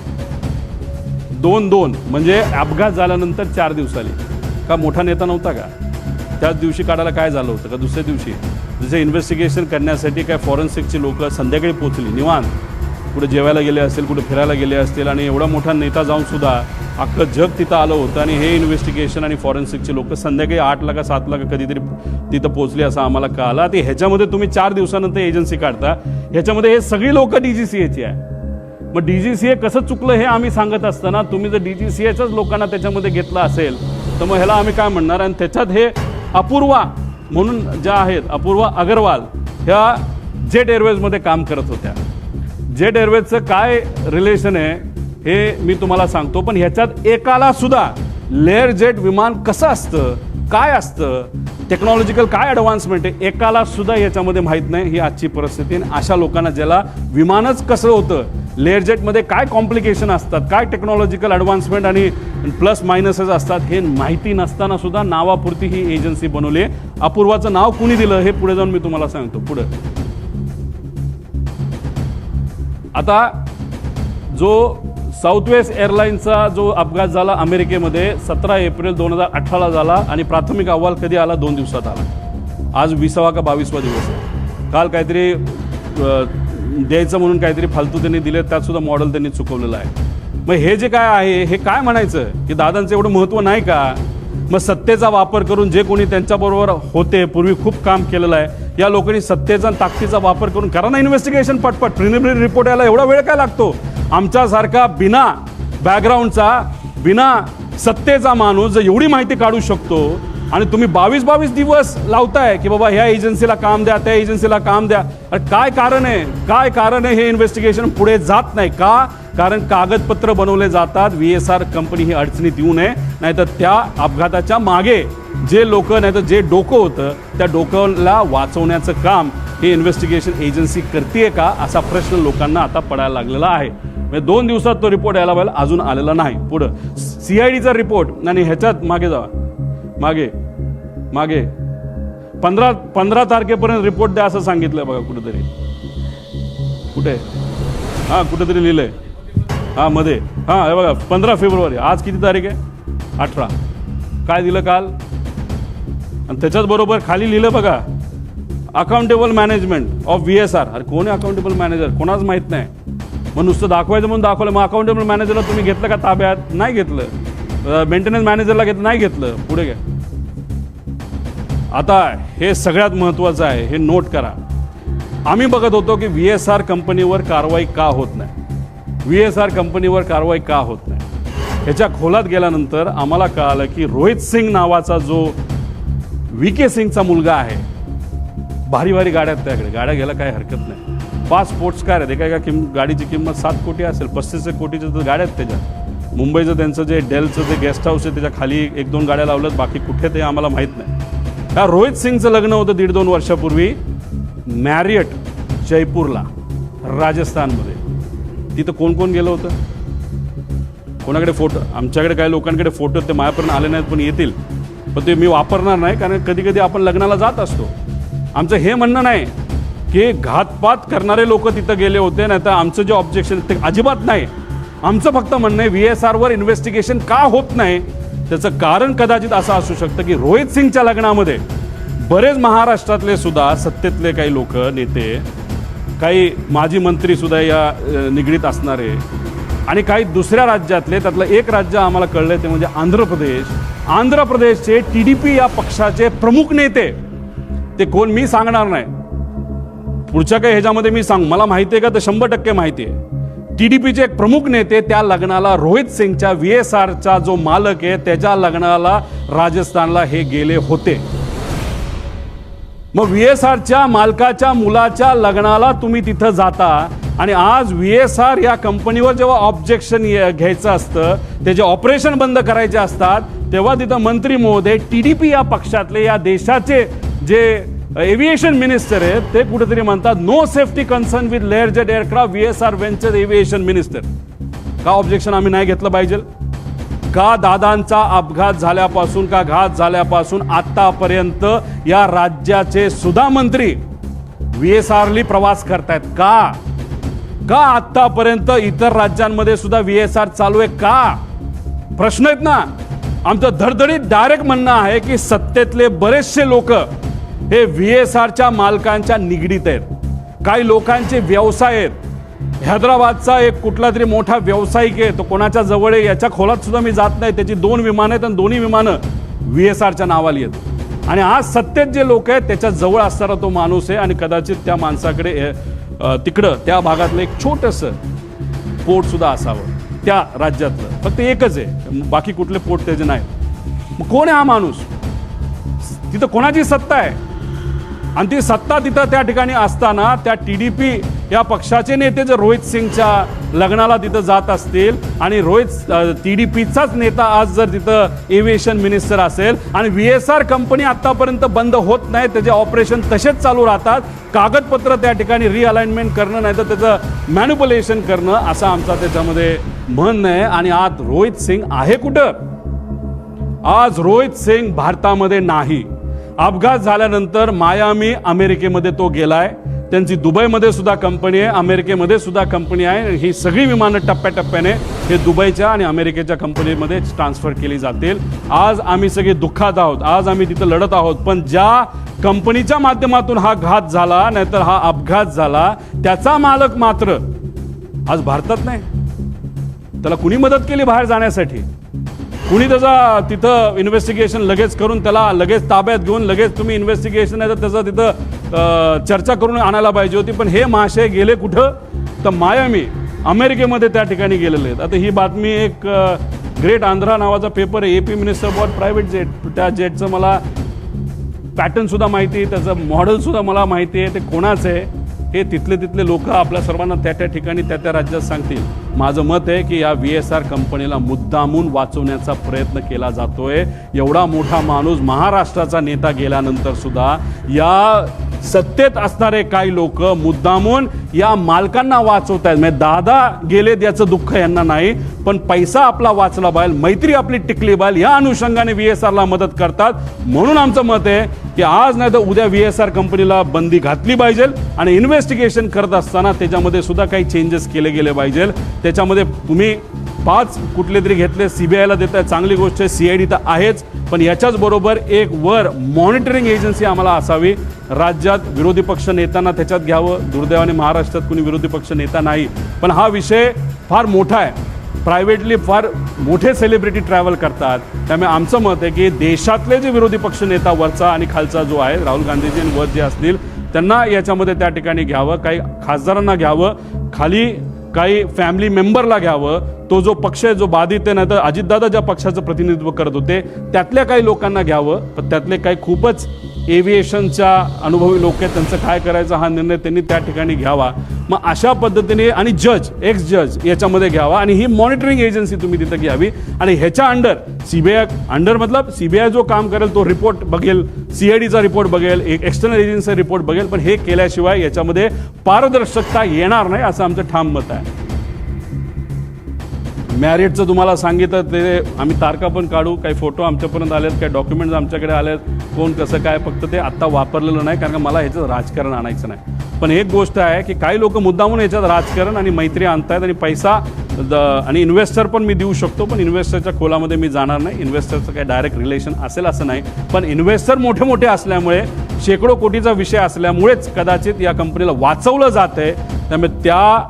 2/2 म्हणजे अपघात झाल्यानंतर 4 दिवसाली. का मोठा नेता नव्हता का? त्याच दिवशी काढायला काय झालं होतं का दुसऱ्या दिवशी? जसे इन्व्हेस्टिगेशन करण्यासाठी काय फॉरेन्सिकची लोक संध्याकाळी पोचली निवांत, कुठे जेवायला गेले असतील, कुठे फिरायला गेले असतील, आणि एवढा मोठा नेता जाऊन सुद्धा अख्खं जग तिथं आलं होतं आणि हे इन्व्हेस्टिगेशन आणि फॉरेन्सिकचे लोक संध्याकाळी 8ला का 7ला का कधीतरी तिथं पोचली असं आम्हाला कळालं. ते ह्याच्यामध्ये तुम्ही 4 दिवसानंतर एजन्सी काढता, ह्याच्यामध्ये हे सगळी लोक DGCAची आहे. मग DGCA कसं चुकलं हे आम्ही सांगत असताना तुम्ही जर DGCAच्याच लोकांना त्याच्यामध्ये घेतलं असेल तर मग ह्याला आम्ही काय म्हणणार? आणि त्याच्यात हे अपूर्वा म्हणून ज्या आहेत, अपूर्वा अग्रवाल, ह्या जेट एअरवेजमध्ये काम करत होत्या. जेट एअरवेजचं काय रिलेशन आहे हे मी तुम्हाला सांगतो, पण ह्याच्यात एकाला सुद्धा लेअर जेट विमान कसं असतं, काय असतं, टेक्नॉलॉजिकल काय ॲडव्हान्समेंट आहे, एकाला सुद्धा याच्यामध्ये माहीत नाही. ही आजची परिस्थिती. आणि अशा लोकांना ज्याला विमानच कसं होतं, लेअर जेटमध्ये काय कॉम्प्लिकेशन असतात, काय टेक्नॉलॉजिकल ॲडव्हान्समेंट आणि प्लस मायनसेस असतात हे माहिती नसताना सुद्धा नावापुरती ही एजन्सी बनवली. अपूर्वाचं नाव कुणी दिलं हे पुढे जाऊन मी तुम्हाला सांगतो. पुढे आता जो साऊथवेस्ट एअरलाईनचा जो अपघात झाला अमेरिकेमध्ये 17 एप्रिल 2018ला झाला आणि प्राथमिक अहवाल कधी आला? 2 दिवसात आला. आज 20वा का 22वा दिवस आहे. काल काहीतरी द्यायचं म्हणून काहीतरी फालतू त्यांनी दिले, त्यात सुद्धा मॉडेल त्यांनी चुकवलेलं आहे. मग हे जे काय आहे हे काय म्हणायचं की दादांचं एवढं महत्त्व नाही का? मग सत्तेचा वापर करून जे कोणी त्यांच्याबरोबर होते, पूर्वी खूप काम केलेलं आहे, या लोकांनी सत्तेचा आणि ताकदीचा वापर करून करा ना इन्व्हेस्टिगेशन पटपट. प्रिलिमिनरी रिपोर्ट यायला एवढा वेळ काय लागतो? आमच्यासारखा बिना बॅकग्राऊंडचा, बिना सत्तेचा माणूस जर एवढी माहिती काढू शकतो आणि तुम्ही 22 दिवस लावताय की बाबा ह्या एजन्सीला काम द्या, त्या एजन्सीला काम द्या. अरे काय कारण आहे, काय कारण आहे हे इन्व्हेस्टिगेशन पुढे जात नाही का? कारण कागदपत्र बनवले जातात VSR कंपनी ही अडचणीत येऊ नये, नाहीतर त्या अपघाताच्या मागे जे लोक नाहीतर जे डोकं होतं त्या डोक्याला वाचवण्याचं काम ही इन्व्हेस्टिगेशन एजन्सी करते का, असा प्रश्न लोकांना आता पडायला लागलेला आहे. म्हणजे 2 दिवसात तो रिपोर्ट यायला पाहिजे, अजून आलेला नाही. पुढं CIDचा रिपोर्ट आणि ह्याच्यात मागे जावा, मागे 15 तारखेपर्यंत रिपोर्ट द्या असं सांगितलंय बघा कुठेतरी. कुठे? हां कुठेतरी लिहिलंय, हां मध्ये, हां हे बघा 15 फेब्रुवारी. आज किती तारीख आहे? 18. काय दिलं काल? आणि त्याच्याच बरोबर खाली लिहिलं बघा, अकाउंटेबल मॅनेजमेंट ऑफ VSR. अरे कोण आहे अकाउंटेबल मॅनेजर? कोणाच माहीत नाही. मग नुसतं दाखवायचं म्हणून दाखवलं. मग अकाउंटेबल मॅनेजरला तुम्ही घेतलं का ताब्यात? नाही घेतलं. मेंटेनन्स मॅनेजरला घेतलं? नाही घेतलं. पुढे घ्या. आता हे सगळ्यात महत्त्वाचं आहे, हे नोट करा. आम्ही बघत होतो की VSR कंपनीवर कारवाई का होत नाही, VSR कंपनीवर कारवाई का होत नाही. ह्याच्या खोलात गेल्यानंतर आम्हाला कळालं की रोहित सिंग नावाचा जो VK सिंगचा मुलगा आहे, भारी भारी गाड्या आहेत त्याकडे, गाड्या घ्यायला काही हरकत नाही. 5 स्पोर्ट्स कार आहेत. एका गाडीची किंमत 7 कोटी असेल, 35 कोटीच्या तर गाड्या आहेत त्याच्यात. मुंबईचं त्यांचं जे डेलचं जे गेस्ट हाऊस आहे त्याच्या खाली 1-2 गाड्या लावल्यात, बाकी कुठे ते आम्हाला माहीत नाही. त्या रोहित सिंगचं लग्न होतं 1.5-2 वर्षापूर्वी मॅरियट जयपूरला, राजस्थानमध्ये. तिथं कोण कोण गेलं होतं? कोणाकडे फोटो? आमच्याकडे काही लोकांकडे फोटो ते माझ्यापर्यंत आले नाहीत, पण येतील. पण ते मी वापरणार नाही, कारण कधी कधी आपण लग्नाला जात असतो. आमचं हे म्हणणं नाही की घातपात करणारे लोक तिथं गेले होते, नाही तर आमचं जे ऑब्जेक्शन ते अजिबात नाही. आमचं फक्त म्हणणं आहे VSRवर इन्व्हेस्टिगेशन का होत नाही, त्याचं कारण कदाचित असं असू शकतं की रोहित सिंगच्या लग्नामध्ये बरेच महाराष्ट्रातले सुद्धा सत्तेतले काही लोक, नेते, काही माजी मंत्री सुद्धा या निगडीत असणारे, आणि काही दुसऱ्या राज्यातले. त्यातलं एक राज्य आम्हाला कळलं ते म्हणजे आंध्र प्रदेश. आंध्र प्रदेशचे TDP या पक्षाचे प्रमुख नेते, ते कोण मी सांगणार नाही, पुढच्या काही ह्याच्यामध्ये मी मला माहिती आहे का, तर 100% माहिती आहे. TDPचे एक प्रमुख नेते त्या लग्नाला, रोहित सिंगच्या VSRचा जो मालक आहे त्याच्या लग्नाला राजस्थानला हे गेले होते. मग VSRच्या मालकाच्या मुलाच्या लग्नाला तुम्ही तिथं जाता, आणि आज VSR या कंपनीवर जेव्हा ऑब्जेक्शन घ्यायचं असतं, त्याचे ऑपरेशन बंद करायचे असतात, तेव्हा तिथं मंत्री महोदय TDP या पक्षातले, या देशाचे जे एव्हिएशन मिनिस्टर आहेत, ते कुठेतरी म्हणतात no safety concern with Learjet aircraft VSR venture aviation minister. का ऑब्जेक्शन आम्ही नाही घेतलं पाहिजे? का दादांचा अपघात झाल्यापासून, का घात झाल्यापासून आतापर्यंत या राज्याचे सुद्धा मंत्री VSRली प्रवास करतायत का? का आतापर्यंत इतर राज्यांमध्ये सुद्धा VSR चालू आहे का? प्रश्न आहेत ना. आमचं धडधडीत डायरेक्ट म्हणणं आहे की सत्तेतले बरेचसे लोक हे VSRच्या मालकांच्या निगडीत आहेत. काही लोकांचे व्यवसाय आहेत. हैदराबादचा एक कुठला तरी मोठा व्यावसायिक आहे, तो कोणाच्या जवळ आहे याच्या खोलात सुद्धा मी जात नाही. त्याची 2 विमानं आहेत आणि दोन्ही विमानं VSRच्या नावाली आहेत. आणि आज सत्तेत जे लोक आहेत त्याच्या जवळ असणारा तो माणूस आहे, आणि कदाचित त्या माणसाकडे तिकडं त्या भागातलं एक छोटंसं पोर्ट सुद्धा असावं त्या राज्यातलं. फक्त एकच आहे, बाकी कुठले पोर्ट त्याचे नाहीत. मग कोण आहे हा माणूस? तिथं कोणाची सत्ता आहे? आणि ती सत्ता तिथं त्या ठिकाणी असताना त्या TDP या पक्षाचे नेते जर रोहित सिंगच्या लग्नाला तिथं जात असतील, आणि TDPचाच नेता आज जर तिथं एव्हिएशन मिनिस्टर असेल, आणि VSR कंपनी आतापर्यंत बंद होत नाही, त्याचे ऑपरेशन तसेच चालू राहतात, कागदपत्र त्या ठिकाणी रिअलाइनमेंट करणं नाही तर त्याचं मॅन्युप्युलेशन करणं, असं आमचा त्याच्यामध्ये म्हणणं आहे. आणि आज रोहित सिंग आहे कुठं? आज रोहित सिंग भारतामध्ये नाही. अपघात झाल्यानंतर मायामी अमेरिकेमध्ये तो गेलाय. त्यांची दुबईमध्ये सुद्धा कंपनी आहे, अमेरिकेमध्ये सुद्धा कंपनी आहे. ही सगळी विमानं टप्प्याटप्प्याने हे दुबईच्या आणि अमेरिकेच्या कंपनीमध्ये ट्रान्सफर केली जातील. आज आम्ही सगळे दुःखात आहोत, आज आम्ही तिथं लढत आहोत. पण ज्या कंपनीच्या माध्यमातून हा घात झाला, नाहीतर हा अपघात झाला, त्याचा मालक मात्र आज भारतात नाही. त्याला कुणी मदत केली बाहेर जाण्यासाठी? कुणी त्याचा तिथं इन्व्हेस्टिगेशन लगेच करून त्याला लगेच ताब्यात घेऊन लगेच तुम्ही इन्व्हेस्टिगेशन आहे तर त्याचं तिथं चर्चा करून आणायला पाहिजे होती. पण हे महाशय गेले कुठं? तर मायामी अमेरिकेमध्ये त्या ठिकाणी गेलेले आहेत. आता ही बातमी एक ग्रेट आंध्रा नावाचा पेपर आहे, AP minister bought private jet, त्या जेटचं मला पॅटर्न सुद्धा माहिती आहे, त्याचं मॉडेल सुद्धा मला माहिती आहे, ते कोणाचं आहे हे तिथले लोक आपल्या सर्वांना त्या ठिकाणी त्या राज्यात सांगतील. माझं मत आहे की या VSR कंपनीला मुद्दामून वाचवण्याचा प्रयत्न केला जातोय. एवढा मोठा माणूस, महाराष्ट्राचा नेता गेल्यानंतर सुद्धा या सत्तेत असणारे काही लोक मुद्दामून या मालकांना वाचवत आहेत. म्हणजे दादा गेलेत याचं दुःख यांना नाही, पण पैसा आपला वाचला पाहिजे, मैत्री आपली टिकली पाहिजे, या अनुषंगाने VSRला मदत करतात. म्हणून आमचं मत आहे की आज नाही तर उद्या VSR कंपनीला बंदी घातली पाहिजे आणि इन्व्हेस्टिगेशन करत असताना त्याच्यामध्ये सुद्धा काही चेंजेस केले गेले पाहिजे. त्याच्यामध्ये तुम्ही 5 कुठले तरी घेतले, CBIला देत आहे, चांगली गोष्ट आहे, CID तर आहेच, पण याच्याच बरोबर एक वर मॉनिटरिंग एजन्सी आम्हाला असावी. राज्यात विरोधी पक्ष नेत्यांना त्याच्यात घ्यावं. दुर्दैवाने महाराष्ट्रात कुणी विरोधी पक्ष नेता नाही, पण हा विषय फार मोठा आहे. प्रायव्हेटली फार मोठे सेलिब्रिटी ट्रॅव्हल करतात. त्यामुळे आमचं मत आहे की देशातले जे विरोधी पक्ष नेता वरचा आणि खालचा जो आहे, राहुल गांधीजी आणि वर जे असतील त्यांना याच्यामध्ये त्या ठिकाणी घ्यावं, काही खासदारांना घ्यावं, खाली काही फॅमिली मेंबरला घ्यावं. तो जो पक्ष आहे जो बाधित आहे, नाही तर अजितदादा ज्या पक्षाचं प्रतिनिधित्व करत होते त्यातल्या काही लोकांना घ्यावं, पण त्यातले काही खूपच एव्हिएशनच्या अनुभवी लोक आहेत, त्यांचं काय करायचं हा निर्णय त्यांनी त्या ठिकाणी घ्यावा. मग अशा पद्धतीने आणि जज, एक्स जज याच्यामध्ये घ्यावा आणि ही मॉनिटरिंग एजन्सी तुम्ही तिथं घ्यावी. आणि ह्याच्या अंडर CBI अंडर मतलब CBI जो काम करेल तो रिपोर्ट बघेल, CIDचा रिपोर्ट बघेल, एक एक्सटर्नल एजन्सीचा रिपोर्ट बघेल, पण हे केल्याशिवाय याच्यामध्ये पारदर्शकता येणार नाही असं आमचं ठाम मत आहे. मॅरिटचं तुम्हाला सांगितलं ते आम्ही तारखा पण काढू, काही फोटो आमच्यापर्यंत आलेत, काही डॉक्युमेंट्स आमच्याकडे आलेत, कोण कसं काय, फक्त ते आत्ता वापरलेलं नाही कारण का मला ह्याच्यात राजकारण आणायचं नाही. पण एक गोष्ट आहे की काही लोक मुद्दामून याच्यात राजकारण आणि मैत्री आणतायत आणि पैसा आणि इन्व्हेस्टर पण मी देऊ शकतो, पण इन्व्हेस्टरच्या खोलामध्ये मी जाणार नाही. इन्व्हेस्टरचं काही डायरेक्ट रिलेशन असेल असं नाही, पण इन्व्हेस्टर मोठे मोठे असल्यामुळे, शेकडो कोटीचा विषय असल्यामुळेच कदाचित या कंपनीला वाचवलं जात आहे. त्यामुळे त्या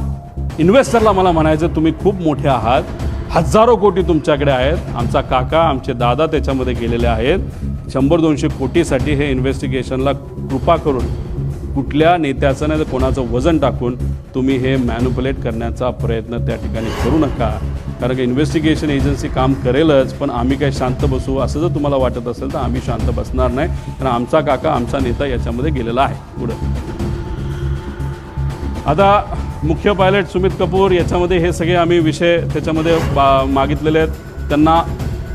इन्व्हेस्टरला मला म्हणायचं तुम्ही खूप मोठे आहात, हजारो कोटी तुमच्याकडे आहेत. आमचा काका, आमचे दादा त्याच्यामध्ये गेलेले आहेत. 100-200 कोटीसाठी हे इन्व्हेस्टिगेशनला कृपा करून कुठल्या नेत्याचं नाही तर कोणाचं वजन टाकून तुम्ही हे मॅन्युप्युलेट करण्याचा प्रयत्न त्या ठिकाणी करू नका. कारण की इन्व्हेस्टिगेशन एजन्सी काम करेलच, पण आम्ही काही शांत बसू असं जर तुम्हाला वाटत असेल तर आम्ही शांत बसणार नाही. कारण आमचा काका, आमचा नेता याच्यामध्ये गेलेला आहे. पुढं आता मुख्य पायलट सुमित कपूर याच्यामध्ये हे सगळे आम्ही विषय त्याच्यामध्ये मागितलेले आहेत. त्यांना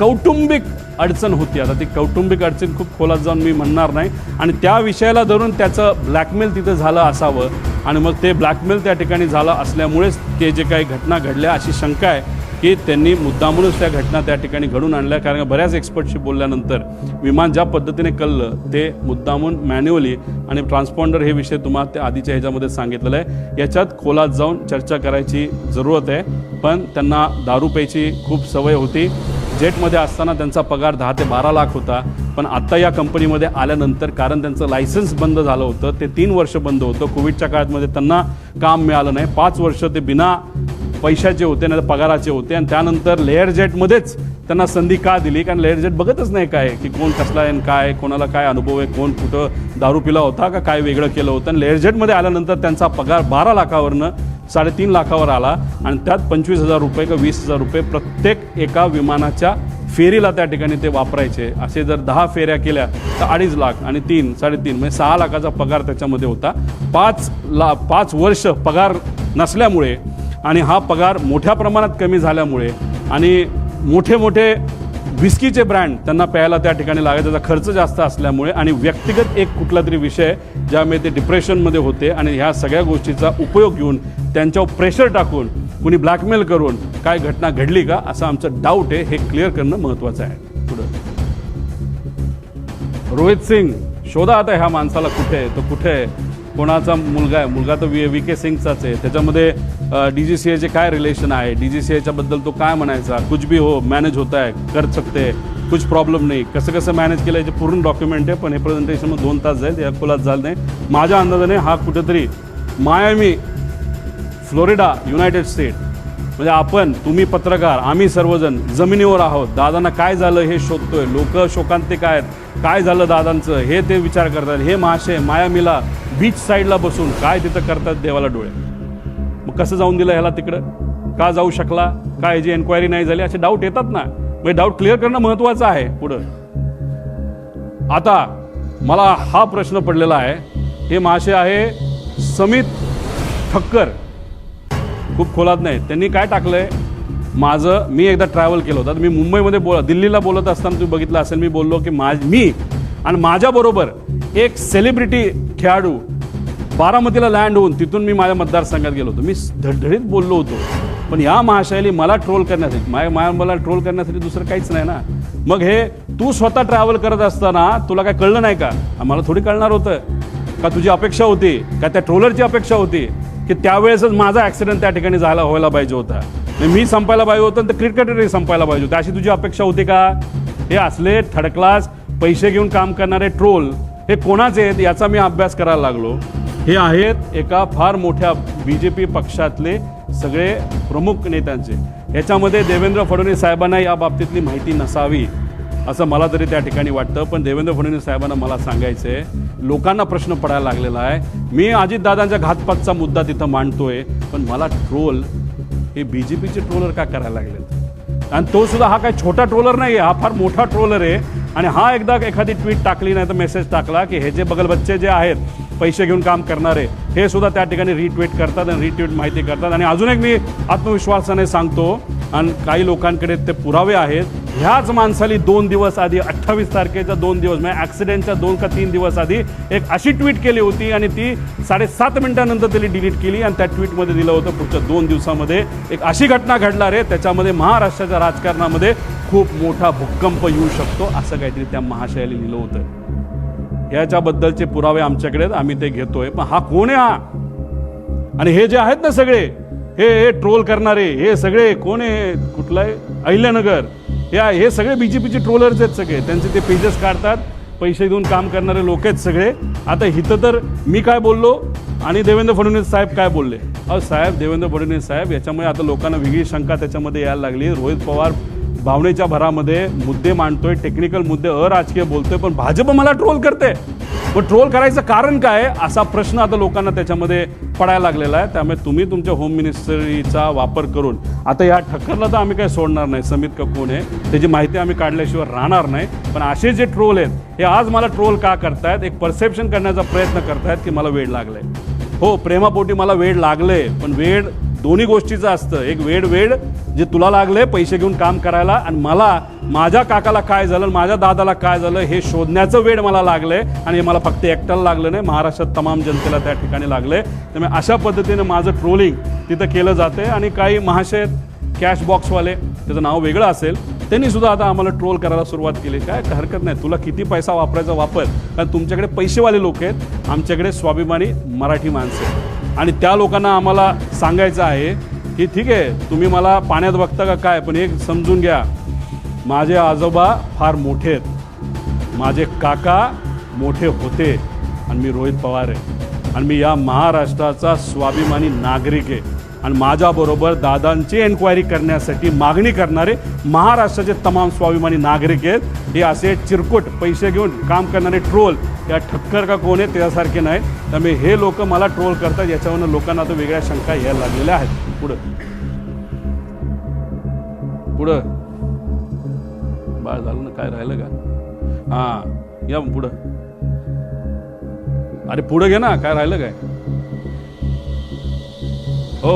कौटुंबिक अडचण होती. आता ती कौटुंबिक अडचण खूप खोलात जाऊन मी म्हणणार नाही, आणि त्या विषयाला धरून त्याचं ब्लॅकमेल तिथं झालं असावं आणि मग ते ब्लॅकमेल त्या ठिकाणी झालं असल्यामुळेच ते जे काही घटना घडल्या अशी शंका आहे की त्यांनी मुद्दामूनच त्या घटना त्या ठिकाणी घडून आणल्या. कारण बऱ्याच एक्सपर्टशी बोलल्यानंतर विमान ज्या पद्धतीने कळलं ते मुद्दामून मॅन्युअली आणि ट्रान्सपॉन्डर हे विषय तुम्हाला त्या आधीच्या ह्याच्यामध्ये सांगितलेलं आहे. याच्यात खोलात जाऊन चर्चा करायची जरूरत आहे. पण त्यांना दारू प्यायची खूप सवय होती. जेटमध्ये असताना त्यांचा पगार 10 ते 12 लाख होता, पण आत्ता या कंपनीमध्ये आल्यानंतर कारण त्यांचं लायसन्स बंद झालं होतं, ते 3 वर्ष बंद होतं. कोविडच्या काळामध्ये त्यांना काम मिळालं नाही. 5 वर्ष ते बिना पैशाचे होते, नाही तर पगाराचे होते. आणि त्यानंतर लेअर जेटमध्येच त्यांना संधी का दिली? कारण लेअर जेट बघतच नाही काय की कोण कसला आहे, काय कोणाला काय अनुभव आहे, कोण कुठं दारू पिला होता का काय वेगळं केलं होतं. आणि लेअर जेटमध्ये आल्यानंतर त्यांचा पगार 12 लाखावरनं 3.5 लाखावर आला आणि त्यात 25,000 रुपये का 20,000 रुपये प्रत्येक एका विमानाच्या फेरीला त्या ठिकाणी ते वापरायचे. असे जर 10 फेऱ्या केल्या तर 2.5 लाख आणि 3, 3.5 म्हणजे 6 लाखाचा पगार त्याच्यामध्ये होता. 5 वर्ष पगार नसल्यामुळे आणि हा पगार मोठ्या प्रमाणात कमी झाल्यामुळे आणि मोठे मोठे विस्कीचे ब्रँड त्यांना प्यायला त्या ठिकाणी लागायचा, त्याचा खर्च जास्त असल्यामुळे आणि व्यक्तिगत एक कुठला तरी विषय ज्यामुळे ते डिप्रेशनमध्ये होते आणि ह्या सगळ्या गोष्टीचा उपयोग घेऊन त्यांच्यावर प्रेशर टाकून कुणी ब्लॅकमेल करून काय घटना घडली का असं आमचं डाऊट आहे. हे क्लिअर करणं महत्त्वाचं आहे. पुढं रोहित सिंग शोधा आता ह्या माणसाला कुठे आहे, तो कुठे आहे, कोणाचा मुलगा आहे, मुलगा तर VK सिंगचाच आहे. त्याच्यामध्ये DGCA काय रिलेशन आहे, DGCAच्या बद्दल तो काय म्हणायचा, कुछ भी हो मॅनेज होता है, कर सकते, कुछ प्रॉब्लेम नाही, कसं कसं मॅनेज केलं याचे पूर्ण डॉक्युमेंट आहे. पण हे प्रेझेंटेशन 2 तास जाईल, या खोलात झालं नाही. माझ्या अंदाजाने हा कुठेतरी मायामी, फ्लोरिडा, युनायटेड स्टेट, म्हणजे आपण, तुम्ही पत्रकार, आम्ही सर्वजण जमिनीवर आहोत. दादांना काय झालं हे शोधतोय. लोक शोकांतिक आहेत, काय झालं दादांचं हे ते विचार करतात. हे महाशय मायामीला बीच साईडला बसून काय तिथं करतात देवाला डोळे. मग कसं जाऊन दिलं ह्याला तिकडं? का जाऊ शकला, का याची एन्क्वायरी नाही झाली, असे डाऊट येतात ना. म्हणजे डाऊट क्लिअर करणं महत्वाचं आहे. पुढं आता मला हा प्रश्न पडलेला आहे, हे महाशय आहे समित ठक्कर, खूप खोलात नाही. त्यांनी काय टाकलंय, मी एकदा ट्रॅव्हल केलं होतं, मी मुंबईमध्ये दिल्लीला बोलत असताना तुम्ही बघितलं असेल, मी बोललो की मी आणि माझ्याबरोबर एक सेलिब्रिटी खेळाडू बारामतीला लँड होऊन तिथून मी माझ्या मतदारसंघात गेलो होतो. मी धडधडीत बोललो होतो, पण या महाशयाने मला ट्रोल करण्यासाठी, मला ट्रोल करण्यासाठी दुसरं काहीच नाही ना. मग हे तू स्वतः ट्रॅव्हल करत असताना तुला काय कळलं नाही का? आम्हाला थोडी कळणार होतं का? तुझी अपेक्षा होती का, त्या ट्रोलरची अपेक्षा होती की त्यावेळेसच माझा ॲक्सिडेंट त्या ठिकाणी व्हायला पाहिजे होता, मी संपायला पाहिजे होतं, तर क्रिकेटरही संपायला पाहिजे होतं, अशी तुझी अपेक्षा होती का? हे असले थर्ड क्लास पैसे घेऊन काम करणारे ट्रोल हे कोणाचे आहेत याचा मी अभ्यास करायला लागलो. हे आहेत एका फार मोठ्या BJP पक्षातले सगळे प्रमुख नेत्यांचे. याच्यामध्ये देवेंद्र फडणवीस साहेबांना या बाबतीतली माहिती नसावी असं मला तरी त्या ठिकाणी वाटतं. पण देवेंद्र फडणवीस साहेबांना मला सांगायचं आहे, लोकांना प्रश्न पडायला लागलेला आहे. मी अजितदादांच्या घातपातचा मुद्दा तिथं मांडतोय, पण मला ट्रोल हे BJPचे ट्रोलर का करायला लागलेत? आणि तो सुद्धा हा काही छोटा ट्रोलर नाही आहे, हा फार मोठा ट्रोलर आहे. आणि हा एकदा एखादी ट्विट टाकली नाही तर मेसेज टाकला की हे जे बगल बच्चे जे आहेत पैसे घेऊन काम करणारे, हे सुद्धा त्या ठिकाणी रिट्वीट करतात आणि रिट्वीट माहिती करतात. आणि अजून एक मी आत्मविश्वासाने सांगतो, आणि काही लोकांकडे ते पुरावे आहेत, ह्याच माणसाली 2 दिवस आधी 28 तारखेचा 2 दिवस म्हणजे ॲक्सिडेंटच्या 2 का 3 दिवस आधी एक अशी ट्विट केली होती आणि ती 7.5 मिनिटानंतर त्यांनी डिलीट केली. आणि त्या ट्विटमध्ये दिलं होतं पुढच्या 2 दिवसामध्ये एक अशी घटना घडणार आहे, त्याच्यामध्ये महाराष्ट्राच्या राजकारणामध्ये खूप मोठा भूकंप येऊ शकतो, असं काहीतरी त्या महाशयाला लिहिलं होतं. याच्याबद्दलचे पुरावे आमच्याकडे आहेत, आम्ही ते घेतोय. पण हा कोण आहे हा? आणि हे जे आहेत ना सगळे हे ट्रोल करणारे, हे सगळे कोण आहे? कुठलं आहे? अहिल्यानगर, हे सगळे BJPचे ट्रोलर्स आहेत सगळे. त्यांचे ते पेजेस काढतात, पैसे देऊन काम करणारे लोक आहेत सगळे. आता इथं तर मी काय बोललो आणि देवेंद्र फडणवीस साहेब काय बोलले? साहेब, देवेंद्र फडणवीस साहेब, याच्यामुळे आता लोकांना वेगळी शंका त्याच्यामध्ये यायला लागली. रोहित पवार भावनेच्या भरामध्ये मुद्दे मांडतोय, टेक्निकल मुद्दे, अराजकीय बोलतोय, पण भाजप मला ट्रोल करते. पण ट्रोल करायचं कारण काय, असा प्रश्न आता लोकांना त्याच्यामध्ये पडायला लागलेला आहे. त्यामुळे तुम्ही तुमच्या होम मिनिस्ट्रीचा वापर करून आता या ठक्करला तर आम्ही काही सोडणार नाही. समित का कोण आहे त्याची माहिती आम्ही काढल्याशिवाय राहणार नाही. पण असे जे ट्रोल आहेत हे आज मला ट्रोल का करतायत, एक परसेप्शन करण्याचा प्रयत्न करतायत की मला वेळ लागलाय. हो, प्रेमापोटी मला वेळ लागले, पण वेळ दोन्ही गोष्टीचं असतं. एक वेळ जे तुला लागले पैसे घेऊन काम करायला, आणि मला माझ्या काकाला काय झालं, माझ्या दादाला काय झालं हे शोधण्याचं वेळ मला लागले. आणि हे मला फक्त एकट्याला लागलं नाही, महाराष्ट्रात तमाम जनतेला त्या ठिकाणी लागले. त्यामुळे अशा पद्धतीने माझं ट्रोलिंग तिथं केलं जाते. आणि काही महाशय कॅश बॉक्सवाले, त्याचं नाव वेगळं असेल, त्यांनी सुद्धा आता आम्हाला ट्रोल करायला सुरुवात केली. काय हरकत नाही, तुला किती पैसा वापरायचा वापर, कारण तुमच्याकडे पैसेवाले लोक आहेत, आमच्याकडे स्वाभिमानी मराठी माणसं आहेत. आणि त्या लोकांना आम्हाला सांगायचं आहे की ठीक आहे, तुम्ही मला पाण्यात बघता का काय, पण एक समजून घ्या, माझे आजोबा फार मोठे आहेत, माझे काका मोठे होते, आणि मी रोहित पवार आहे, आणि मी या महाराष्ट्राचा स्वाभिमानी नागरिक आहे. आणि माझ्याबरोबर दादांची एन्क्वायरी करण्यासाठी मागणी करणारे महाराष्ट्राचे तमाम स्वाभिमानी नागरिक आहेत. हे असे चिरकुट पैसे घेऊन काम करणारे ट्रोल या ठक्कर का कोण आहे त्यासारखे नाही. त्यामुळे हे लोक मला ट्रोल करतात, याच्यावरनं लोकांना आता वेगळ्या शंका यायला लागलेल्या आहेत. पुढं बाळ झालं ना, काय राहिलं का? हां, या पुढं. अरे पुढं घे ना, काय राहिलं काय? हो,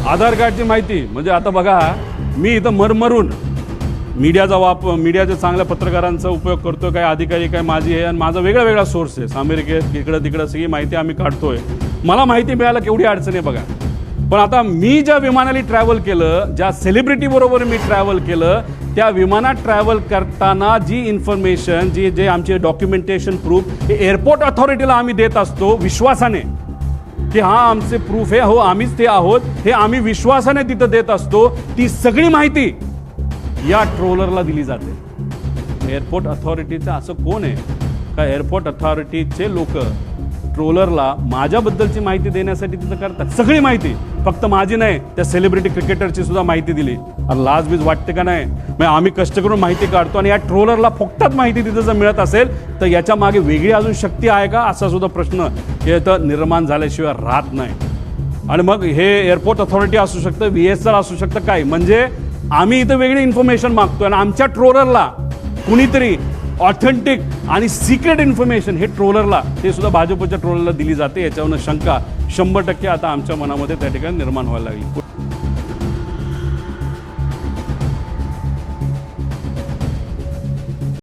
आधार कार्डची माहिती. म्हणजे आता बघा, मी इथं मरमरून मीडियाच्या चांगल्या पत्रकारांचा उपयोग करतोय, काय अधिकारी काय माझी आहे, आणि माझा वेगळा सोर्स आहे अमेरिकेत, इकडं तिकडं सगळी माहिती आम्ही काढतोय. मला माहिती मिळायला केवढी अडचण आहे बघा. पण आता मी ज्या विमानाने ट्रॅव्हल केलं, ज्या सेलिब्रिटी बरोबर मी ट्रॅव्हल केलं, त्या विमानात ट्रॅव्हल करताना जी इन्फॉर्मेशन, जे आमचे डॉक्युमेंटेशन प्रूफ हे एअरपोर्ट अथॉरिटीला आम्ही देत असतो विश्वासाने की हा आमचे प्रूफ आहे, हो आम्हीच ते आहोत, हे आम्ही विश्वासाने तिथं देत असतो. ती सगळी माहिती या ट्रोलरला दिली जाते. एअरपोर्ट अथॉरिटीचं असं कोण आहे का एअरपोर्ट अथॉरिटीचे लोक ट्रोलरला माझ्याबद्दलची माहिती देण्यासाठी तिथं करतात? सगळी माहिती, फक्त माझी नाही, त्या सेलिब्रिटी क्रिकेटरची सुद्धा माहिती दिली. लाजबीज वाटते का नाही? मग आम्ही कष्ट करून माहिती काढतो आणि या ट्रोलरला फुकटात माहिती तिथं जर मिळत असेल तर याच्या मागे वेगळी अजून शक्ती आहे का, असा सुद्धा प्रश्न इथं निर्माण झाल्याशिवाय राहत नाही. आणि मग हे एअरपोर्ट अथॉरिटी असू शकतं, VSR असू शकतं, काय म्हणजे आम्ही इथं वेगळी इन्फॉर्मेशन मागतोय आणि आमच्या ट्रोलरला कुणीतरी ऑथेंटिक आणि सिक्रेट इन्फॉर्मेशन हे ट्रोलरला, ते सुद्धा भाजपच्या ट्रोलरला दिली जाते. याच्यावरनं शंका 100% आता आमच्या मनामध्ये त्या ठिकाणी निर्माण व्हायला लागली.